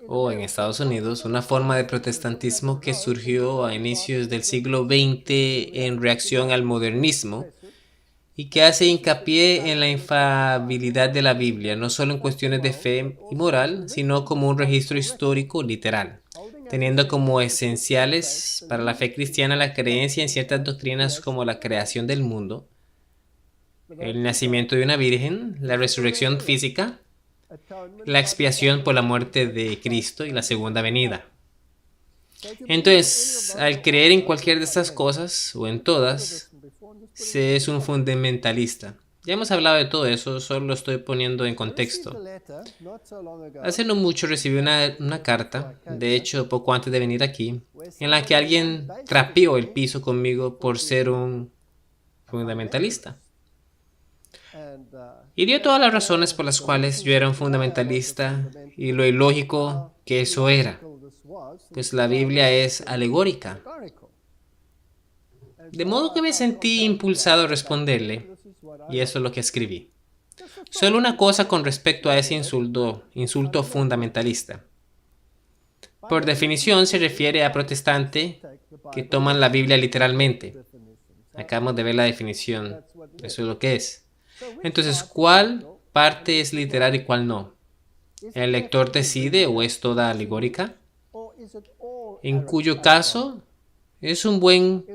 o en Estados Unidos, una forma de protestantismo que surgió a inicios del siglo XX en reacción al modernismo y que hace hincapié en la infalibilidad de la Biblia, no solo en cuestiones de fe y moral, sino como un registro histórico literal, teniendo como esenciales para la fe cristiana la creencia en ciertas doctrinas como la creación del mundo, el nacimiento de una virgen, la resurrección física, la expiación por la muerte de Cristo y la segunda venida. Entonces, al creer en cualquiera de estas cosas, o en todas, se es un fundamentalista. Ya hemos hablado de todo eso, solo lo estoy poniendo en contexto. Hace no mucho recibí una carta, de hecho poco antes de venir aquí, en la que alguien trapeó el piso conmigo por ser un fundamentalista. Y dio todas las razones por las cuales yo era un fundamentalista y lo ilógico que eso era, pues la Biblia es alegórica. De modo que me sentí impulsado a responderle, y eso es lo que escribí. Solo una cosa con respecto a ese insulto fundamentalista. Por definición se refiere a protestante que toman la Biblia literalmente. Acabamos de ver la definición, eso es lo que es. Entonces, ¿cuál parte es literal y cuál no? ¿El lector decide o es toda alegórica? En cuyo caso, ¿es un buen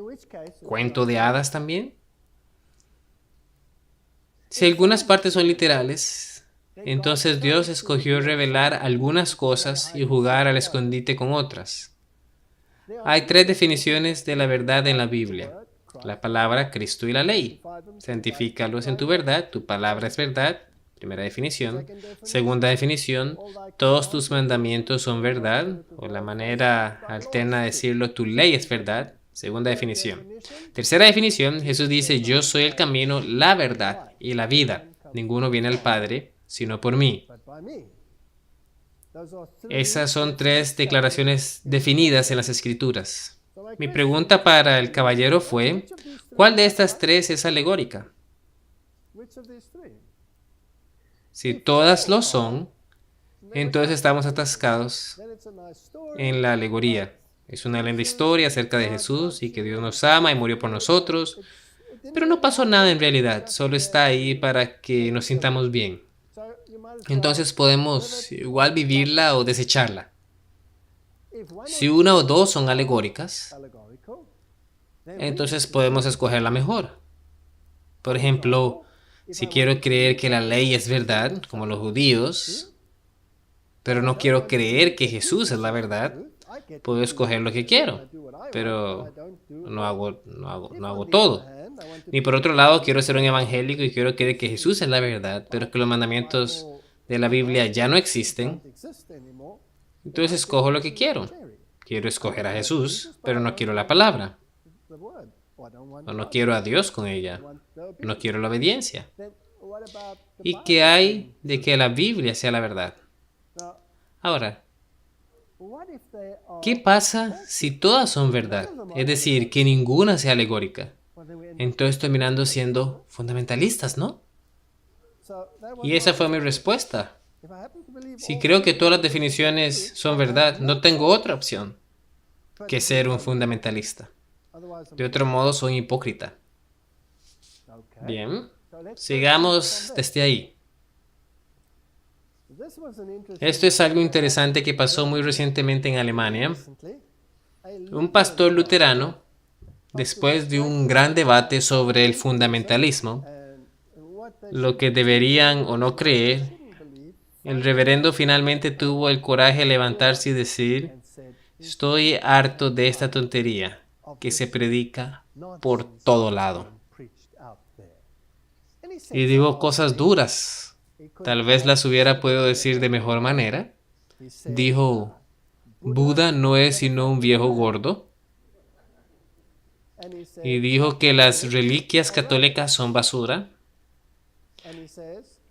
cuento de hadas también? Si algunas partes son literales, entonces Dios escogió revelar algunas cosas y jugar al escondite con otras. Hay tres definiciones de la verdad en la Biblia: la palabra, Cristo y la ley. Santifícalos en tu verdad, tu palabra es verdad. Primera definición. Segunda definición, todos tus mandamientos son verdad, o la manera alterna de decirlo, tu ley es verdad. Segunda definición. Tercera definición, Jesús dice, yo soy el camino, la verdad y la vida. Ninguno viene al Padre sino por mí. Esas son tres declaraciones definidas en las Escrituras. Mi pregunta para el caballero fue, ¿cuál de estas tres es alegórica? Si todas lo son, entonces estamos atascados en la alegoría. Es una linda historia acerca de Jesús y que Dios nos ama y murió por nosotros, pero no pasó nada en realidad, solo está ahí para que nos sintamos bien. Entonces podemos igual vivirla o desecharla. Si una o dos son alegóricas, entonces podemos escoger la mejor. Por ejemplo, si quiero creer que la ley es verdad, como los judíos, pero no quiero creer que Jesús es la verdad, puedo escoger lo que quiero, pero no hago todo. Ni por otro lado, quiero ser un evangélico y quiero creer que Jesús es la verdad, pero que los mandamientos de la Biblia ya no existen. Entonces escojo lo que quiero. Quiero escoger a Jesús, pero no quiero la palabra. O no quiero a Dios con ella. No quiero la obediencia. ¿Y qué hay de que la Biblia sea la verdad? Ahora, ¿qué pasa si todas son verdad? Es decir, que ninguna sea alegórica. Entonces terminando siendo fundamentalistas, ¿no? Y esa fue mi respuesta. Si creo que todas las definiciones son verdad, no tengo otra opción que ser un fundamentalista. De otro modo, soy hipócrita. Bien, sigamos desde ahí. Esto es algo interesante que pasó muy recientemente en Alemania. Un pastor luterano, después de un gran debate sobre el fundamentalismo, lo que deberían o no creer, el reverendo finalmente tuvo el coraje de levantarse y decir, estoy harto de esta tontería que se predica por todo lado. Y digo cosas duras. Tal vez las hubiera podido decir de mejor manera. Dijo, Buda no es sino un viejo gordo. Y dijo que las reliquias católicas son basura.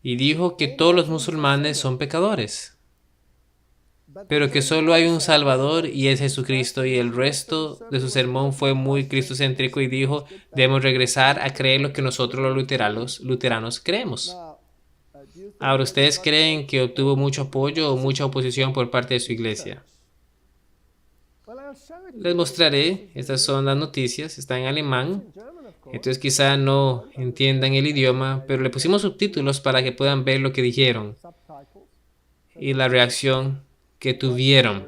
Y dijo que todos los musulmanes son pecadores, pero que solo hay un Salvador y es Jesucristo, y el resto de su sermón fue muy cristocéntrico y dijo, debemos regresar a creer lo que nosotros los luteranos creemos. Ahora, ¿ustedes creen que obtuvo mucho apoyo o mucha oposición por parte de su iglesia? Les mostraré, estas son las noticias, está en alemán. Entonces quizá no entiendan el idioma, pero le pusimos subtítulos para que puedan ver lo que dijeron y la reacción que tuvieron.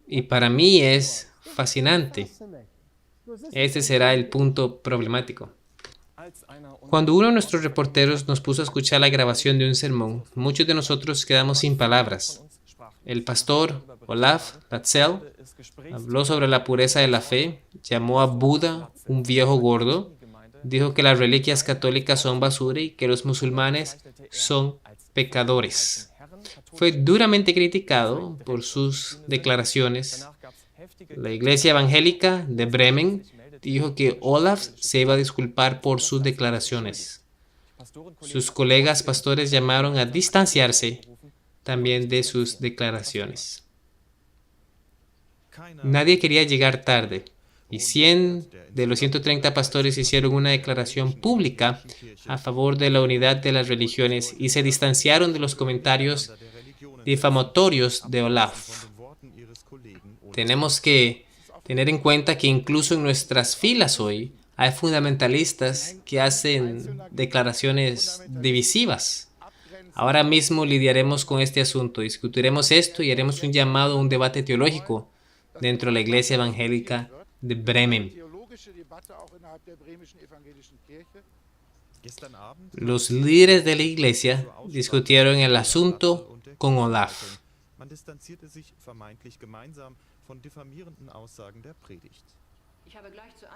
Y para mí es fascinante. Este será el punto problemático. Cuando uno de nuestros reporteros nos puso a escuchar la grabación de un sermón, muchos de nosotros quedamos sin palabras. El pastor Olaf Latzel habló sobre la pureza de la fe, llamó a Buda un viejo gordo, dijo que las reliquias católicas son basura y que los musulmanes son pecadores. Fue duramente criticado por sus declaraciones. La iglesia evangélica de Bremen dijo que Olaf se iba a disculpar por sus declaraciones. Sus colegas pastores llamaron a distanciarse también de sus declaraciones. Nadie quería llegar tarde, y 100 de los 130 pastores hicieron una declaración pública a favor de la unidad de las religiones y se distanciaron de los comentarios difamatorios de Olaf. Tenemos que tener en cuenta que incluso en nuestras filas hoy hay fundamentalistas que hacen declaraciones divisivas. Ahora mismo lidiaremos con este asunto, discutiremos esto y haremos un llamado a un debate teológico dentro de la Iglesia Evangélica de Bremen. Los líderes de la iglesia discutieron el asunto con Olaf.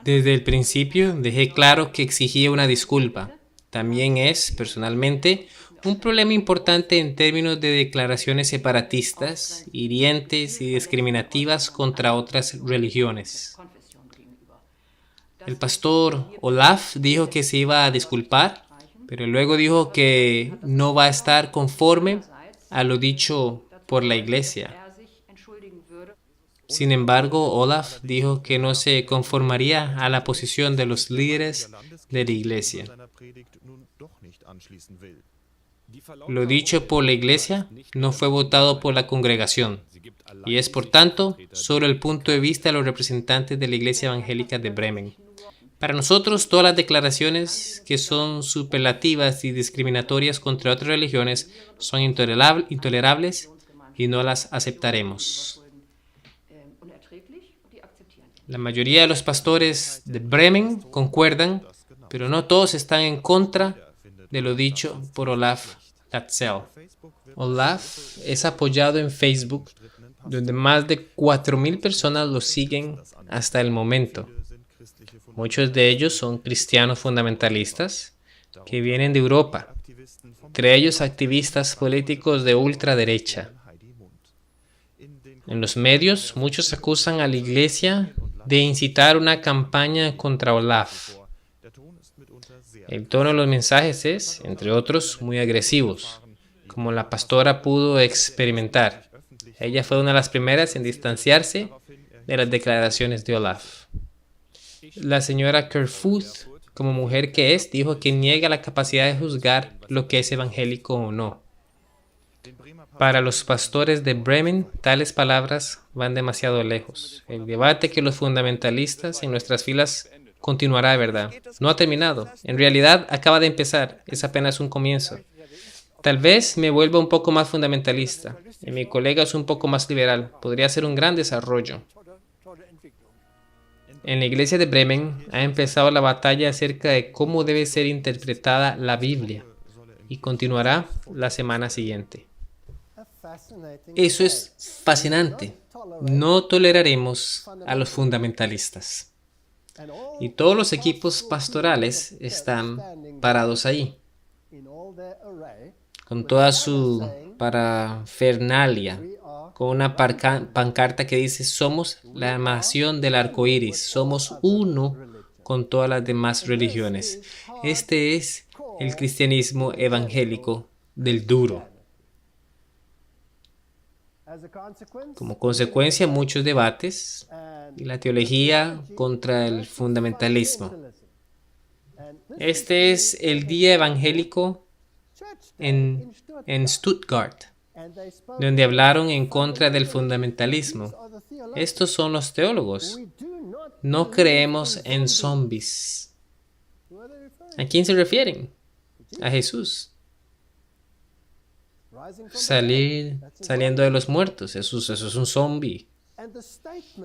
Desde el principio dejé claro que exigía una disculpa. También es, personalmente, un problema importante en términos de declaraciones separatistas, hirientes y discriminativas contra otras religiones. El pastor Olaf dijo que se iba a disculpar, pero luego dijo que no va a estar conforme a lo dicho por la iglesia. Sin embargo, Olaf dijo que no se conformaría a la posición de los líderes de la iglesia. Lo dicho por la iglesia no fue votado por la congregación y es, por tanto, solo el punto de vista de los representantes de la Iglesia Evangélica de Bremen. Para nosotros, todas las declaraciones que son superlativas y discriminatorias contra otras religiones son intolerables y no las aceptaremos. La mayoría de los pastores de Bremen concuerdan, pero no todos están en contra de lo dicho por Olaf Latzel. Olaf es apoyado en Facebook, donde más de 4,000 personas lo siguen hasta el momento. Muchos de ellos son cristianos fundamentalistas que vienen de Europa, entre ellos activistas políticos de ultraderecha. En los medios, muchos acusan a la iglesia de incitar una campaña contra Olaf. El tono de los mensajes es, entre otros, muy agresivos, como la pastora pudo experimentar. Ella fue una de las primeras en distanciarse de las declaraciones de Olaf. La señora Kerfoot, como mujer que es, dijo que niega la capacidad de juzgar lo que es evangélico o no. Para los pastores de Bremen, tales palabras van demasiado lejos. El debate que los fundamentalistas en nuestras filas continuará, de verdad. No ha terminado. En realidad, acaba de empezar. Es apenas un comienzo. Tal vez me vuelva un poco más fundamentalista. Y mi colega es un poco más liberal. Podría ser un gran desarrollo. En la iglesia de Bremen ha empezado la batalla acerca de cómo debe ser interpretada la Biblia. Y continuará la semana siguiente. Eso es fascinante. No toleraremos a los fundamentalistas. Y todos los equipos pastorales están parados ahí, con toda su parafernalia, con una pancarta que dice: somos la nación del arco iris, somos uno con todas las demás religiones. Este es el cristianismo evangélico del duro. Como consecuencia, muchos debates y la teología contra el fundamentalismo. Este es el día evangélico en Stuttgart, donde hablaron en contra del fundamentalismo. Estos son los teólogos. No creemos en zombies. ¿A quién se refieren? A Jesús. Saliendo de los muertos. Eso es un zombie.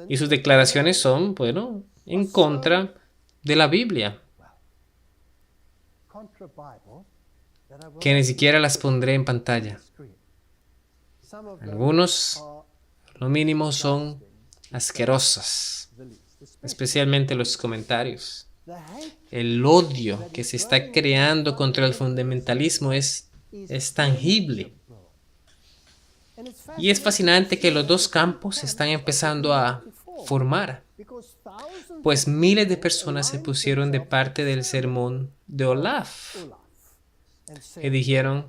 Y sus declaraciones son, bueno, en contra de la Biblia, que ni siquiera las pondré en pantalla. Algunos, lo mínimo, son asquerosas, especialmente los comentarios. El odio que se está creando contra el fundamentalismo es tangible. Y es fascinante que los dos campos se están empezando a formar, pues miles de personas se pusieron de parte del sermón de Olaf y dijeron: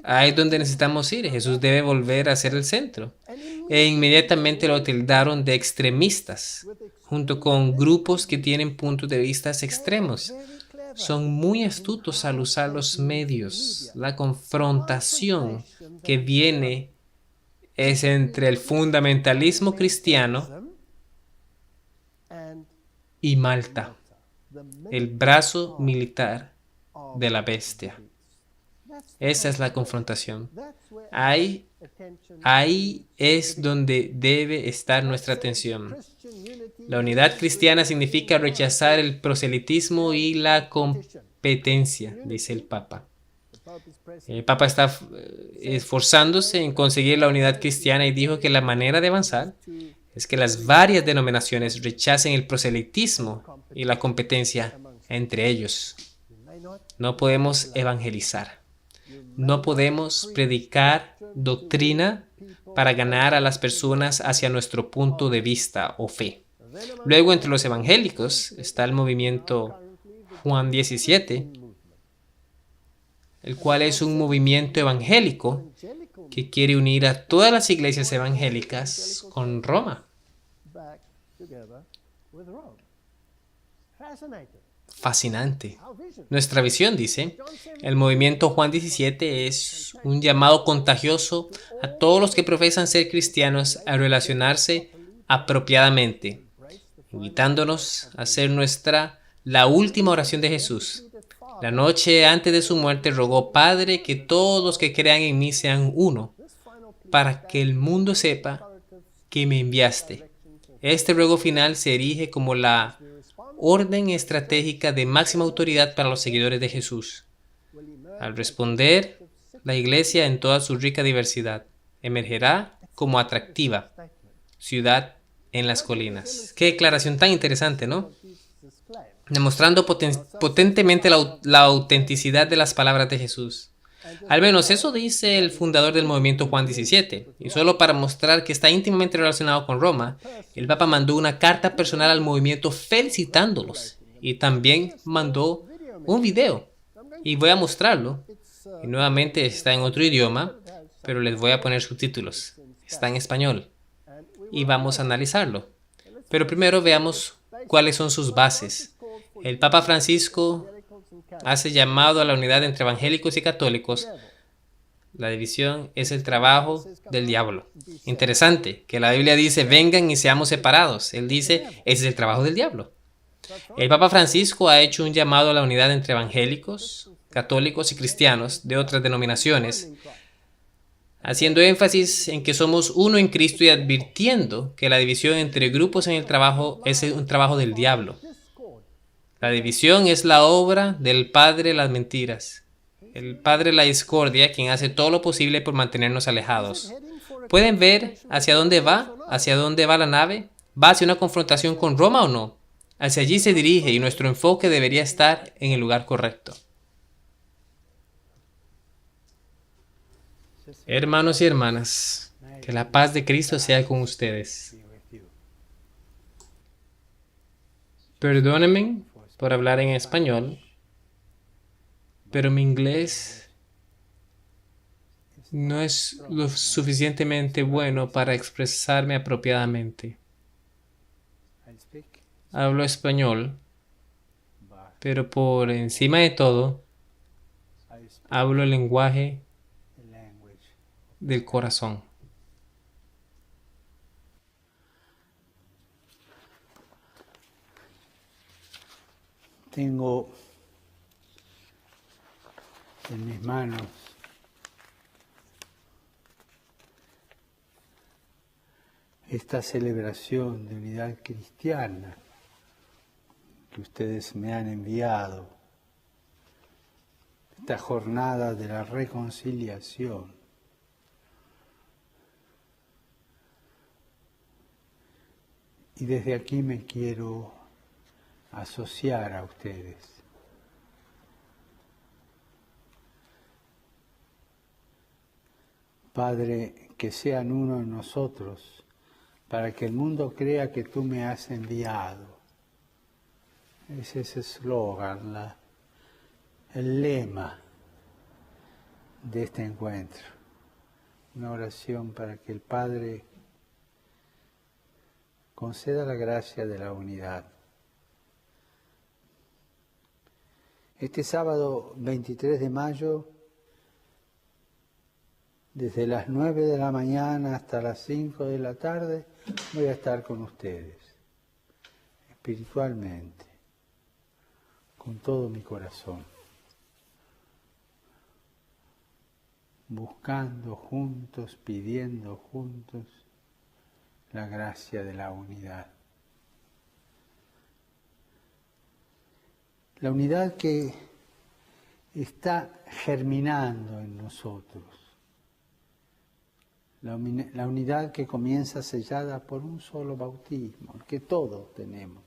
ahí es donde necesitamos ir, Jesús debe volver a ser el centro. E inmediatamente lo tildaron de extremistas, junto con grupos que tienen puntos de vista extremos. Son muy astutos al usar los medios. La confrontación que viene es entre el fundamentalismo cristiano y Malta. el brazo militar de la bestia. Esa es la confrontación. Ahí es donde debe estar nuestra atención. La unidad cristiana significa rechazar el proselitismo y la competencia, dice el Papa. El Papa está esforzándose en conseguir la unidad cristiana y dijo que la manera de avanzar es que las varias denominaciones rechacen el proselitismo y la competencia entre ellos. No podemos evangelizar. No podemos predicar doctrina para ganar a las personas hacia nuestro punto de vista o fe. Luego, entre los evangélicos está el movimiento Juan 17, el cual es un movimiento evangélico que quiere unir a todas las iglesias evangélicas con Roma. Fascinante. Nuestra visión, dice, el movimiento Juan 17 es un llamado contagioso a todos los que profesan ser cristianos a relacionarse apropiadamente, invitándonos a hacer la última oración de Jesús. La noche antes de su muerte rogó: Padre, que todos los que crean en mí sean uno, para que el mundo sepa que me enviaste. Este ruego final se erige como la orden estratégica de máxima autoridad para los seguidores de Jesús. Al responder, la Iglesia en toda su rica diversidad emergerá como atractiva ciudad en las colinas. Qué declaración tan interesante, ¿no? Demostrando potentemente la autenticidad de las palabras de Jesús. Al menos eso dice el fundador del movimiento Juan 17. Y solo para mostrar que está íntimamente relacionado con Roma, el Papa mandó una carta personal al movimiento felicitándolos. Y también mandó un video. Y voy a mostrarlo. Y nuevamente está en otro idioma, pero les voy a poner subtítulos. Está en español. Y vamos a analizarlo. Pero primero veamos cuáles son sus bases. El Papa Francisco hace llamado a la unidad entre evangélicos y católicos. La división es el trabajo del diablo. Interesante que la Biblia dice: vengan y seamos separados. Él dice: ese es el trabajo del diablo. El Papa Francisco ha hecho un llamado a la unidad entre evangélicos, católicos y cristianos de otras denominaciones, haciendo énfasis en que somos uno en Cristo y advirtiendo que la división entre grupos en el trabajo es un trabajo del diablo. La división es la obra del padre de las mentiras, el padre de la discordia, quien hace todo lo posible por mantenernos alejados. ¿Pueden ver hacia dónde va? ¿Hacia dónde va la nave? ¿Va hacia una confrontación con Roma o no? Hacia allí se dirige y nuestro enfoque debería estar en el lugar correcto. Hermanos y hermanas, que la paz de Cristo sea con ustedes. Perdónenme por hablar en español, pero mi inglés no es lo suficientemente bueno para expresarme apropiadamente. Hablo español, pero por encima de todo, hablo el lenguaje del corazón. Tengo en mis manos esta celebración de unidad cristiana que ustedes me han enviado, esta jornada de la reconciliación. Y desde aquí me quiero asociar a ustedes. Padre, que sean uno en nosotros, para que el mundo crea que tú me has enviado. Es ese eslogan, el lema de este encuentro. Una oración para que el Padre conceda la gracia de la unidad. Este sábado 23 de mayo, desde las 9 de la mañana hasta las 5 de la tarde, voy a estar con ustedes, espiritualmente. con todo mi corazón, buscando juntos, pidiendo juntos la gracia de la unidad. La unidad que está germinando en nosotros. La unidad que comienza sellada por un solo bautismo, el que todos tenemos.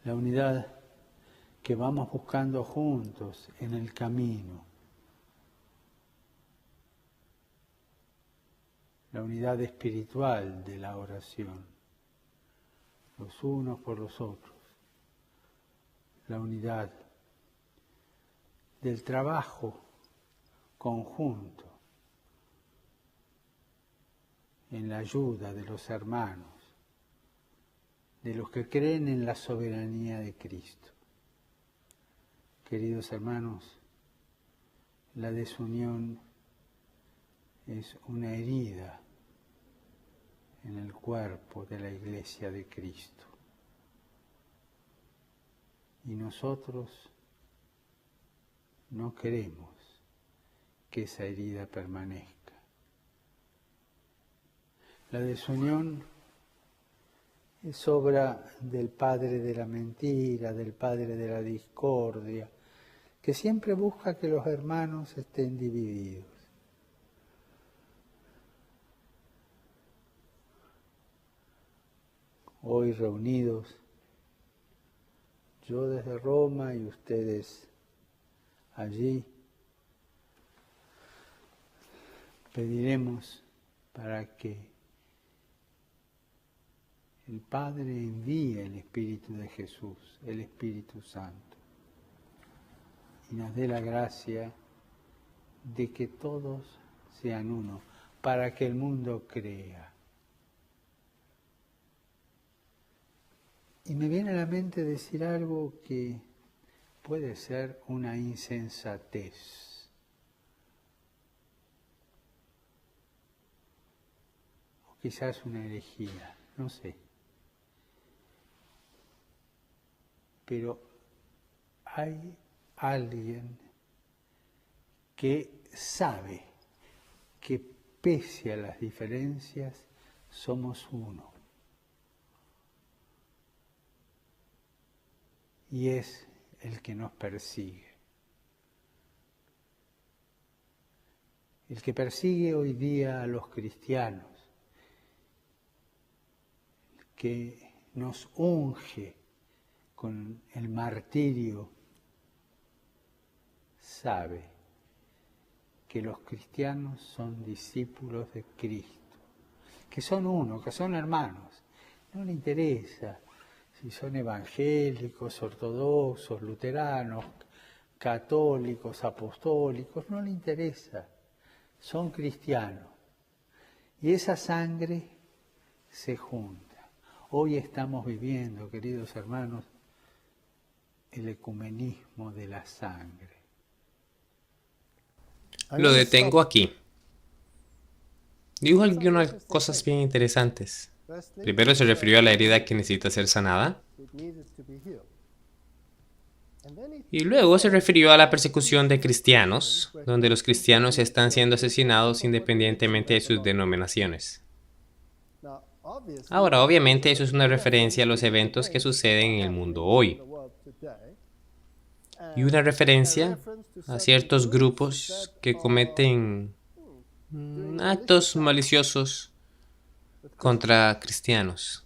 La unidad que vamos buscando juntos en el camino. La unidad espiritual de la oración, los unos por los otros. La unidad del trabajo conjunto en la ayuda de los hermanos, de los que creen en la soberanía de Cristo. Queridos hermanos, la desunión es una herida en el cuerpo de la Iglesia de Cristo. Y nosotros no queremos que esa herida permanezca. La desunión es obra del padre de la mentira, del padre de la discordia, que siempre busca que los hermanos estén divididos. Hoy reunidos, yo desde Roma y ustedes allí, pediremos para que el Padre envíe el Espíritu de Jesús, el Espíritu Santo, y nos dé la gracia de que todos sean uno, para que el mundo crea. Y me viene a la mente decir algo que puede ser una insensatez. O quizás una herejía, no sé. Pero hay alguien que sabe que pese a las diferencias somos uno. Y es el que nos persigue. El que persigue hoy día a los cristianos, el que nos unge con el martirio, sabe que los cristianos son discípulos de Cristo, que son uno, que son hermanos. No le interesa si son evangélicos, ortodoxos, luteranos, católicos, apostólicos, no le interesa. Son cristianos. Y esa sangre se junta. Hoy estamos viviendo, queridos hermanos, el ecumenismo de la sangre. Lo detengo aquí. Dijo algunas cosas bien interesantes. Primero se refirió a la herida que necesita ser sanada. Y luego se refirió a la persecución de cristianos, donde los cristianos están siendo asesinados independientemente de sus denominaciones. Ahora, obviamente, eso es una referencia a los eventos que suceden en el mundo hoy. Y una referencia a ciertos grupos que cometen actos maliciosos contra cristianos.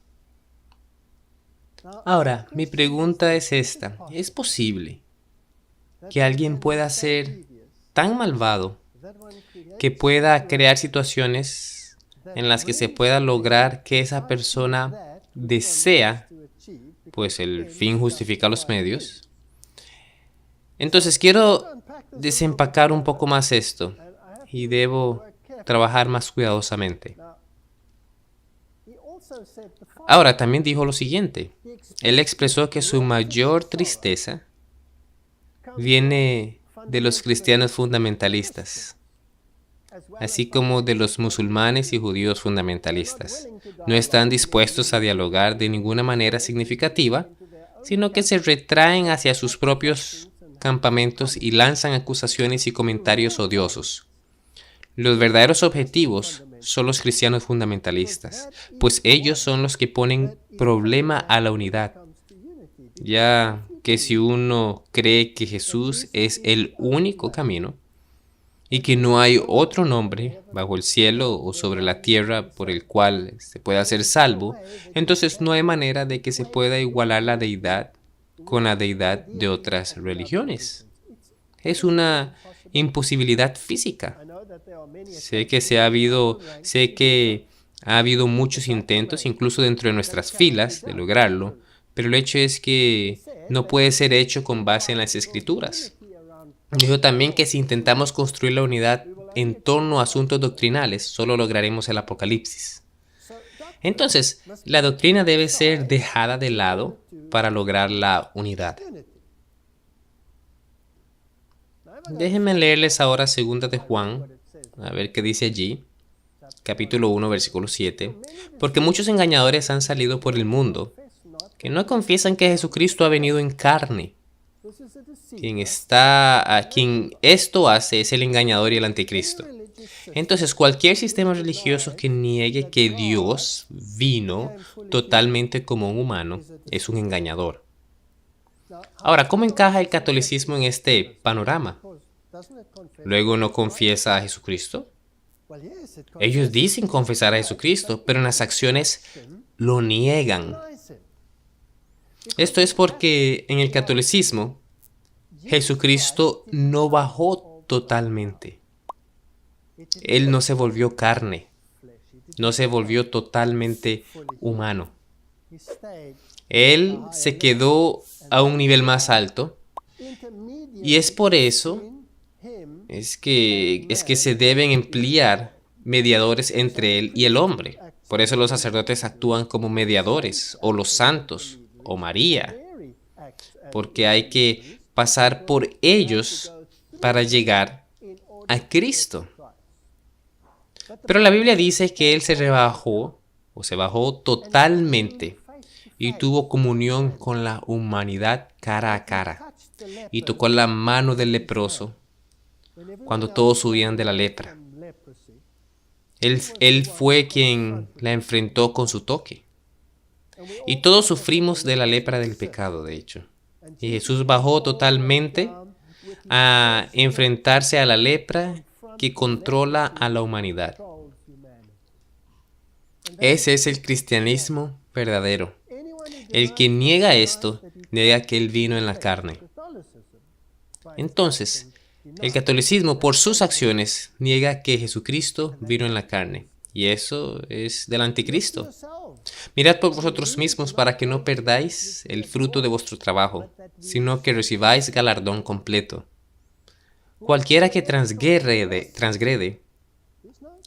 Ahora, mi pregunta es esta. ¿Es posible que alguien pueda ser tan malvado que pueda crear situaciones en las que se pueda lograr que esa persona desea, pues el fin justifica los medios? Entonces quiero desempacar un poco más esto y debo trabajar más cuidadosamente. Ahora, también dijo lo siguiente. Él expresó que su mayor tristeza viene de los cristianos fundamentalistas. así como de los musulmanes y judíos fundamentalistas. No están dispuestos a dialogar de ninguna manera significativa, sino que se retraen hacia sus propios campamentos y lanzan acusaciones y comentarios odiosos. Los verdaderos objetivos son los cristianos fundamentalistas, pues ellos son los que ponen problema a la unidad, ya que si uno cree que Jesús es el único camino y que no hay otro nombre bajo el cielo o sobre la tierra por el cual se pueda ser salvo, entonces no hay manera de que se pueda igualar la deidad con la deidad de otras religiones. Es una imposibilidad física. Sé que ha habido muchos intentos, incluso dentro de nuestras filas, de lograrlo, pero el hecho es que no puede ser hecho con base en las Escrituras. Dijo también que si intentamos construir la unidad en torno a asuntos doctrinales, solo lograremos el Apocalipsis. Entonces, la doctrina debe ser dejada de lado para lograr la unidad. Déjenme leerles ahora 2 de Juan, a ver qué dice allí, capítulo 1, versículo 7. Porque muchos engañadores han salido por el mundo, que no confiesan que Jesucristo ha venido en carne. Quien esto hace es el engañador y el anticristo. Entonces, cualquier sistema religioso que niegue que Dios vino totalmente como un humano es un engañador. Ahora, ¿cómo encaja el catolicismo en este panorama? ¿Luego no confiesa a Jesucristo? Ellos dicen confesar a Jesucristo, pero en las acciones lo niegan. Esto es porque en el catolicismo Jesucristo no bajó totalmente. Él no se volvió carne, no se volvió totalmente humano. Él se quedó a un nivel más alto y es por eso es que se deben emplear mediadores entre él y el hombre. Por eso los sacerdotes actúan como mediadores, o los santos, o María, porque hay que pasar por ellos para llegar a Cristo. Pero la Biblia dice que Él se bajó totalmente y tuvo comunión con la humanidad cara a cara y tocó la mano del leproso cuando todos huían de la lepra. Él fue quien la enfrentó con su toque. Y todos sufrimos de la lepra del pecado, de hecho. Y Jesús bajó totalmente a enfrentarse a la lepra que controla a la humanidad. Ese es el cristianismo verdadero. El que niega esto, niega que Él vino en la carne. Entonces, el catolicismo, por sus acciones, niega que Jesucristo vino en la carne. Y eso es del anticristo. Mirad por vosotros mismos para que no perdáis el fruto de vuestro trabajo, sino que recibáis galardón completo. Cualquiera que transgrede.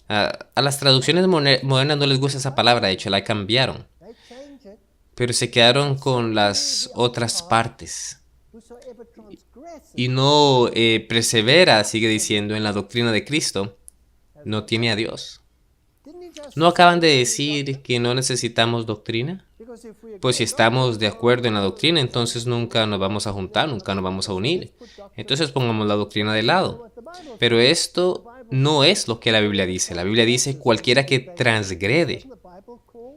A las traducciones modernas no les gusta esa palabra, de hecho la cambiaron. Pero se quedaron con las otras partes. Y no persevera, sigue diciendo, en la doctrina de Cristo, no tiene a Dios. ¿No acaban de decir que no necesitamos doctrina? Pues si estamos de acuerdo en la doctrina, entonces nunca nos vamos a juntar, nunca nos vamos a unir. Entonces pongamos la doctrina de lado. Pero esto no es lo que la Biblia dice. La Biblia dice cualquiera que transgrede.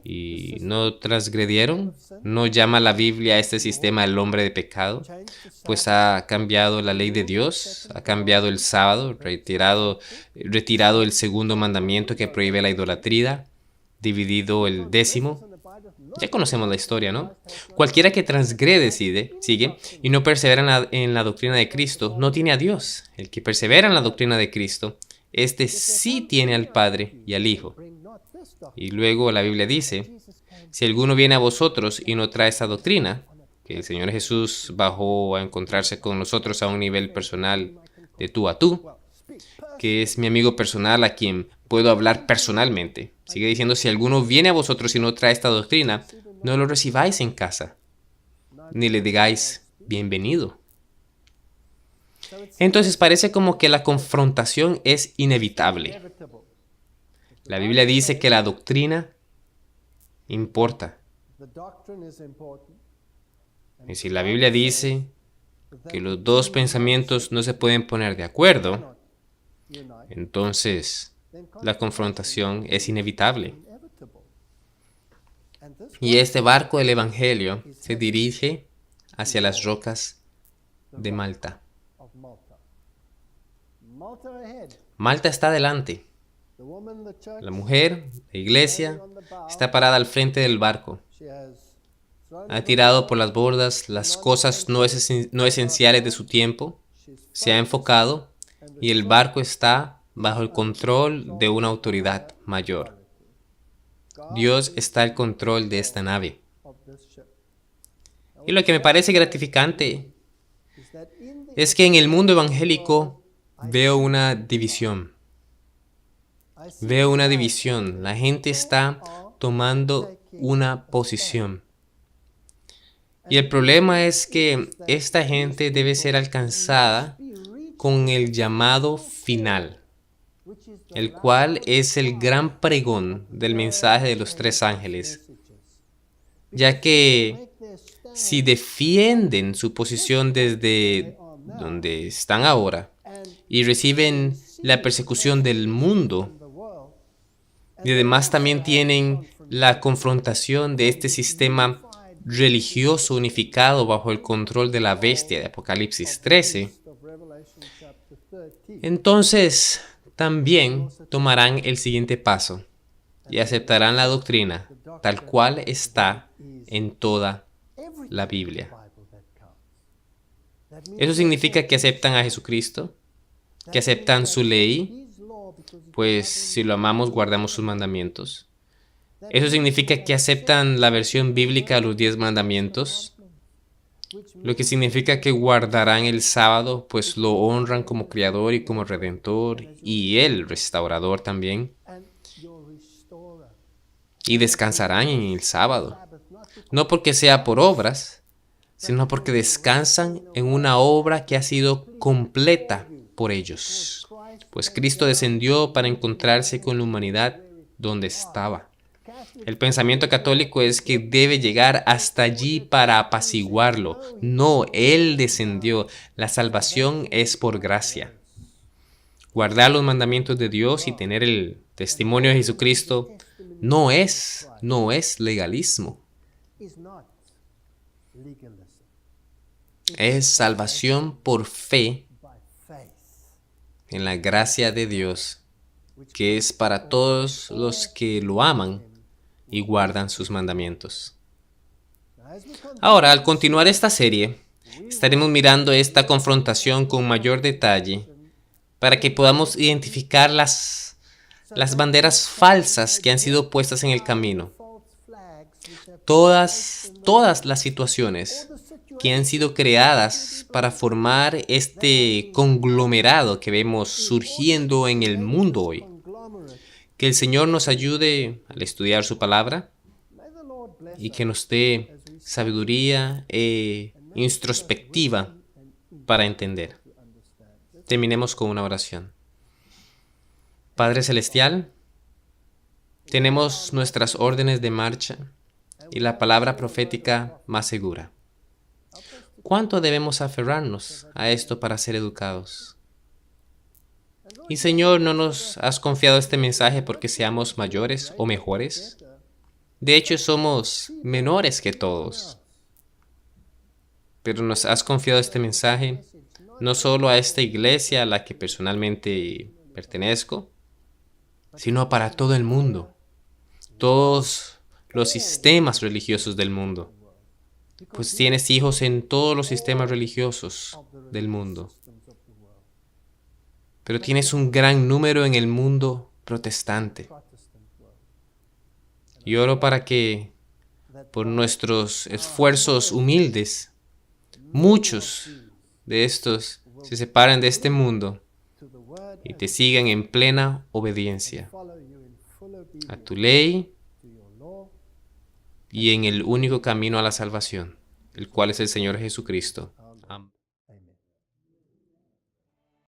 ¿Y no transgredieron? ¿No llama la Biblia a este sistema el hombre de pecado? Pues ha cambiado la ley de Dios, ha cambiado el sábado, retirado el segundo mandamiento que prohíbe la idolatría, dividido el 10º. Ya conocemos la historia, ¿no? Cualquiera que transgrede, sigue, y no persevera en la doctrina de Cristo, no tiene a Dios. El que persevera en la doctrina de Cristo, este sí tiene al Padre y al Hijo. Y luego la Biblia dice, si alguno viene a vosotros y no trae esta doctrina, que el Señor Jesús bajó a encontrarse con nosotros a un nivel personal de tú a tú, que es mi amigo personal a quien puedo hablar personalmente. Sigue diciendo, si alguno viene a vosotros y no trae esta doctrina, no lo recibáis en casa, ni le digáis bienvenido. Entonces parece como que la confrontación es inevitable. La Biblia dice que la doctrina importa. Y si la Biblia dice que los dos pensamientos no se pueden poner de acuerdo, entonces la confrontación es inevitable. Y este barco del Evangelio se dirige hacia las rocas de Malta. Malta está adelante. La mujer, la iglesia, está parada al frente del barco. Ha tirado por las bordas las cosas no esenciales de su tiempo, se ha enfocado y el barco está bajo el control de una autoridad mayor. Dios está al control de esta nave. Y lo que me parece gratificante es que en el mundo evangélico veo una división. Veo una división. La gente está tomando una posición. Y el problema es que esta gente debe ser alcanzada con el llamado final, el cual es el gran pregón del mensaje de los tres ángeles, ya que si defienden su posición desde donde están ahora y reciben la persecución del mundo, y además también tienen la confrontación de este sistema religioso unificado bajo el control de la bestia de Apocalipsis 13, entonces también tomarán el siguiente paso y aceptarán la doctrina tal cual está en toda la Biblia. Eso significa que aceptan a Jesucristo, que aceptan su ley, pues si lo amamos guardamos sus mandamientos. Eso significa que aceptan la versión bíblica de los 10 mandamientos, lo que significa que guardarán el sábado, pues lo honran como Creador y como Redentor y el Restaurador también. Y descansarán en el sábado, no porque sea por obras, sino porque descansan en una obra que ha sido completa por ellos, pues Cristo descendió para encontrarse con la humanidad donde estaba. El pensamiento católico es que debe llegar hasta allí para apaciguarlo. No, Él descendió. La salvación es por gracia. Guardar los mandamientos de Dios y tener el testimonio de Jesucristo no es legalismo. Es salvación por fe en la gracia de Dios, que es para todos los que lo aman y guardan sus mandamientos. Ahora, al continuar esta serie, estaremos mirando esta confrontación con mayor detalle para que podamos identificar las banderas falsas que han sido puestas en el camino. Todas las situaciones que han sido creadas para formar este conglomerado que vemos surgiendo en el mundo hoy. Que el Señor nos ayude al estudiar su palabra y que nos dé sabiduría e introspectiva para entender. Terminemos con una oración. Padre Celestial, tenemos nuestras órdenes de marcha y la palabra profética más segura. ¿Cuánto debemos aferrarnos a esto para ser educados? Y Señor, no nos has confiado este mensaje porque seamos mayores o mejores. De hecho, somos menores que todos. Pero nos has confiado este mensaje no solo a esta iglesia a la que personalmente pertenezco, sino para todo el mundo, todos los sistemas religiosos del mundo. Pues tienes hijos en todos los sistemas religiosos del mundo. Pero tienes un gran número en el mundo protestante. Y oro para que, por nuestros esfuerzos humildes, muchos de estos se separen de este mundo y te sigan en plena obediencia a tu ley y en el único camino a la salvación, el cual es el Señor Jesucristo.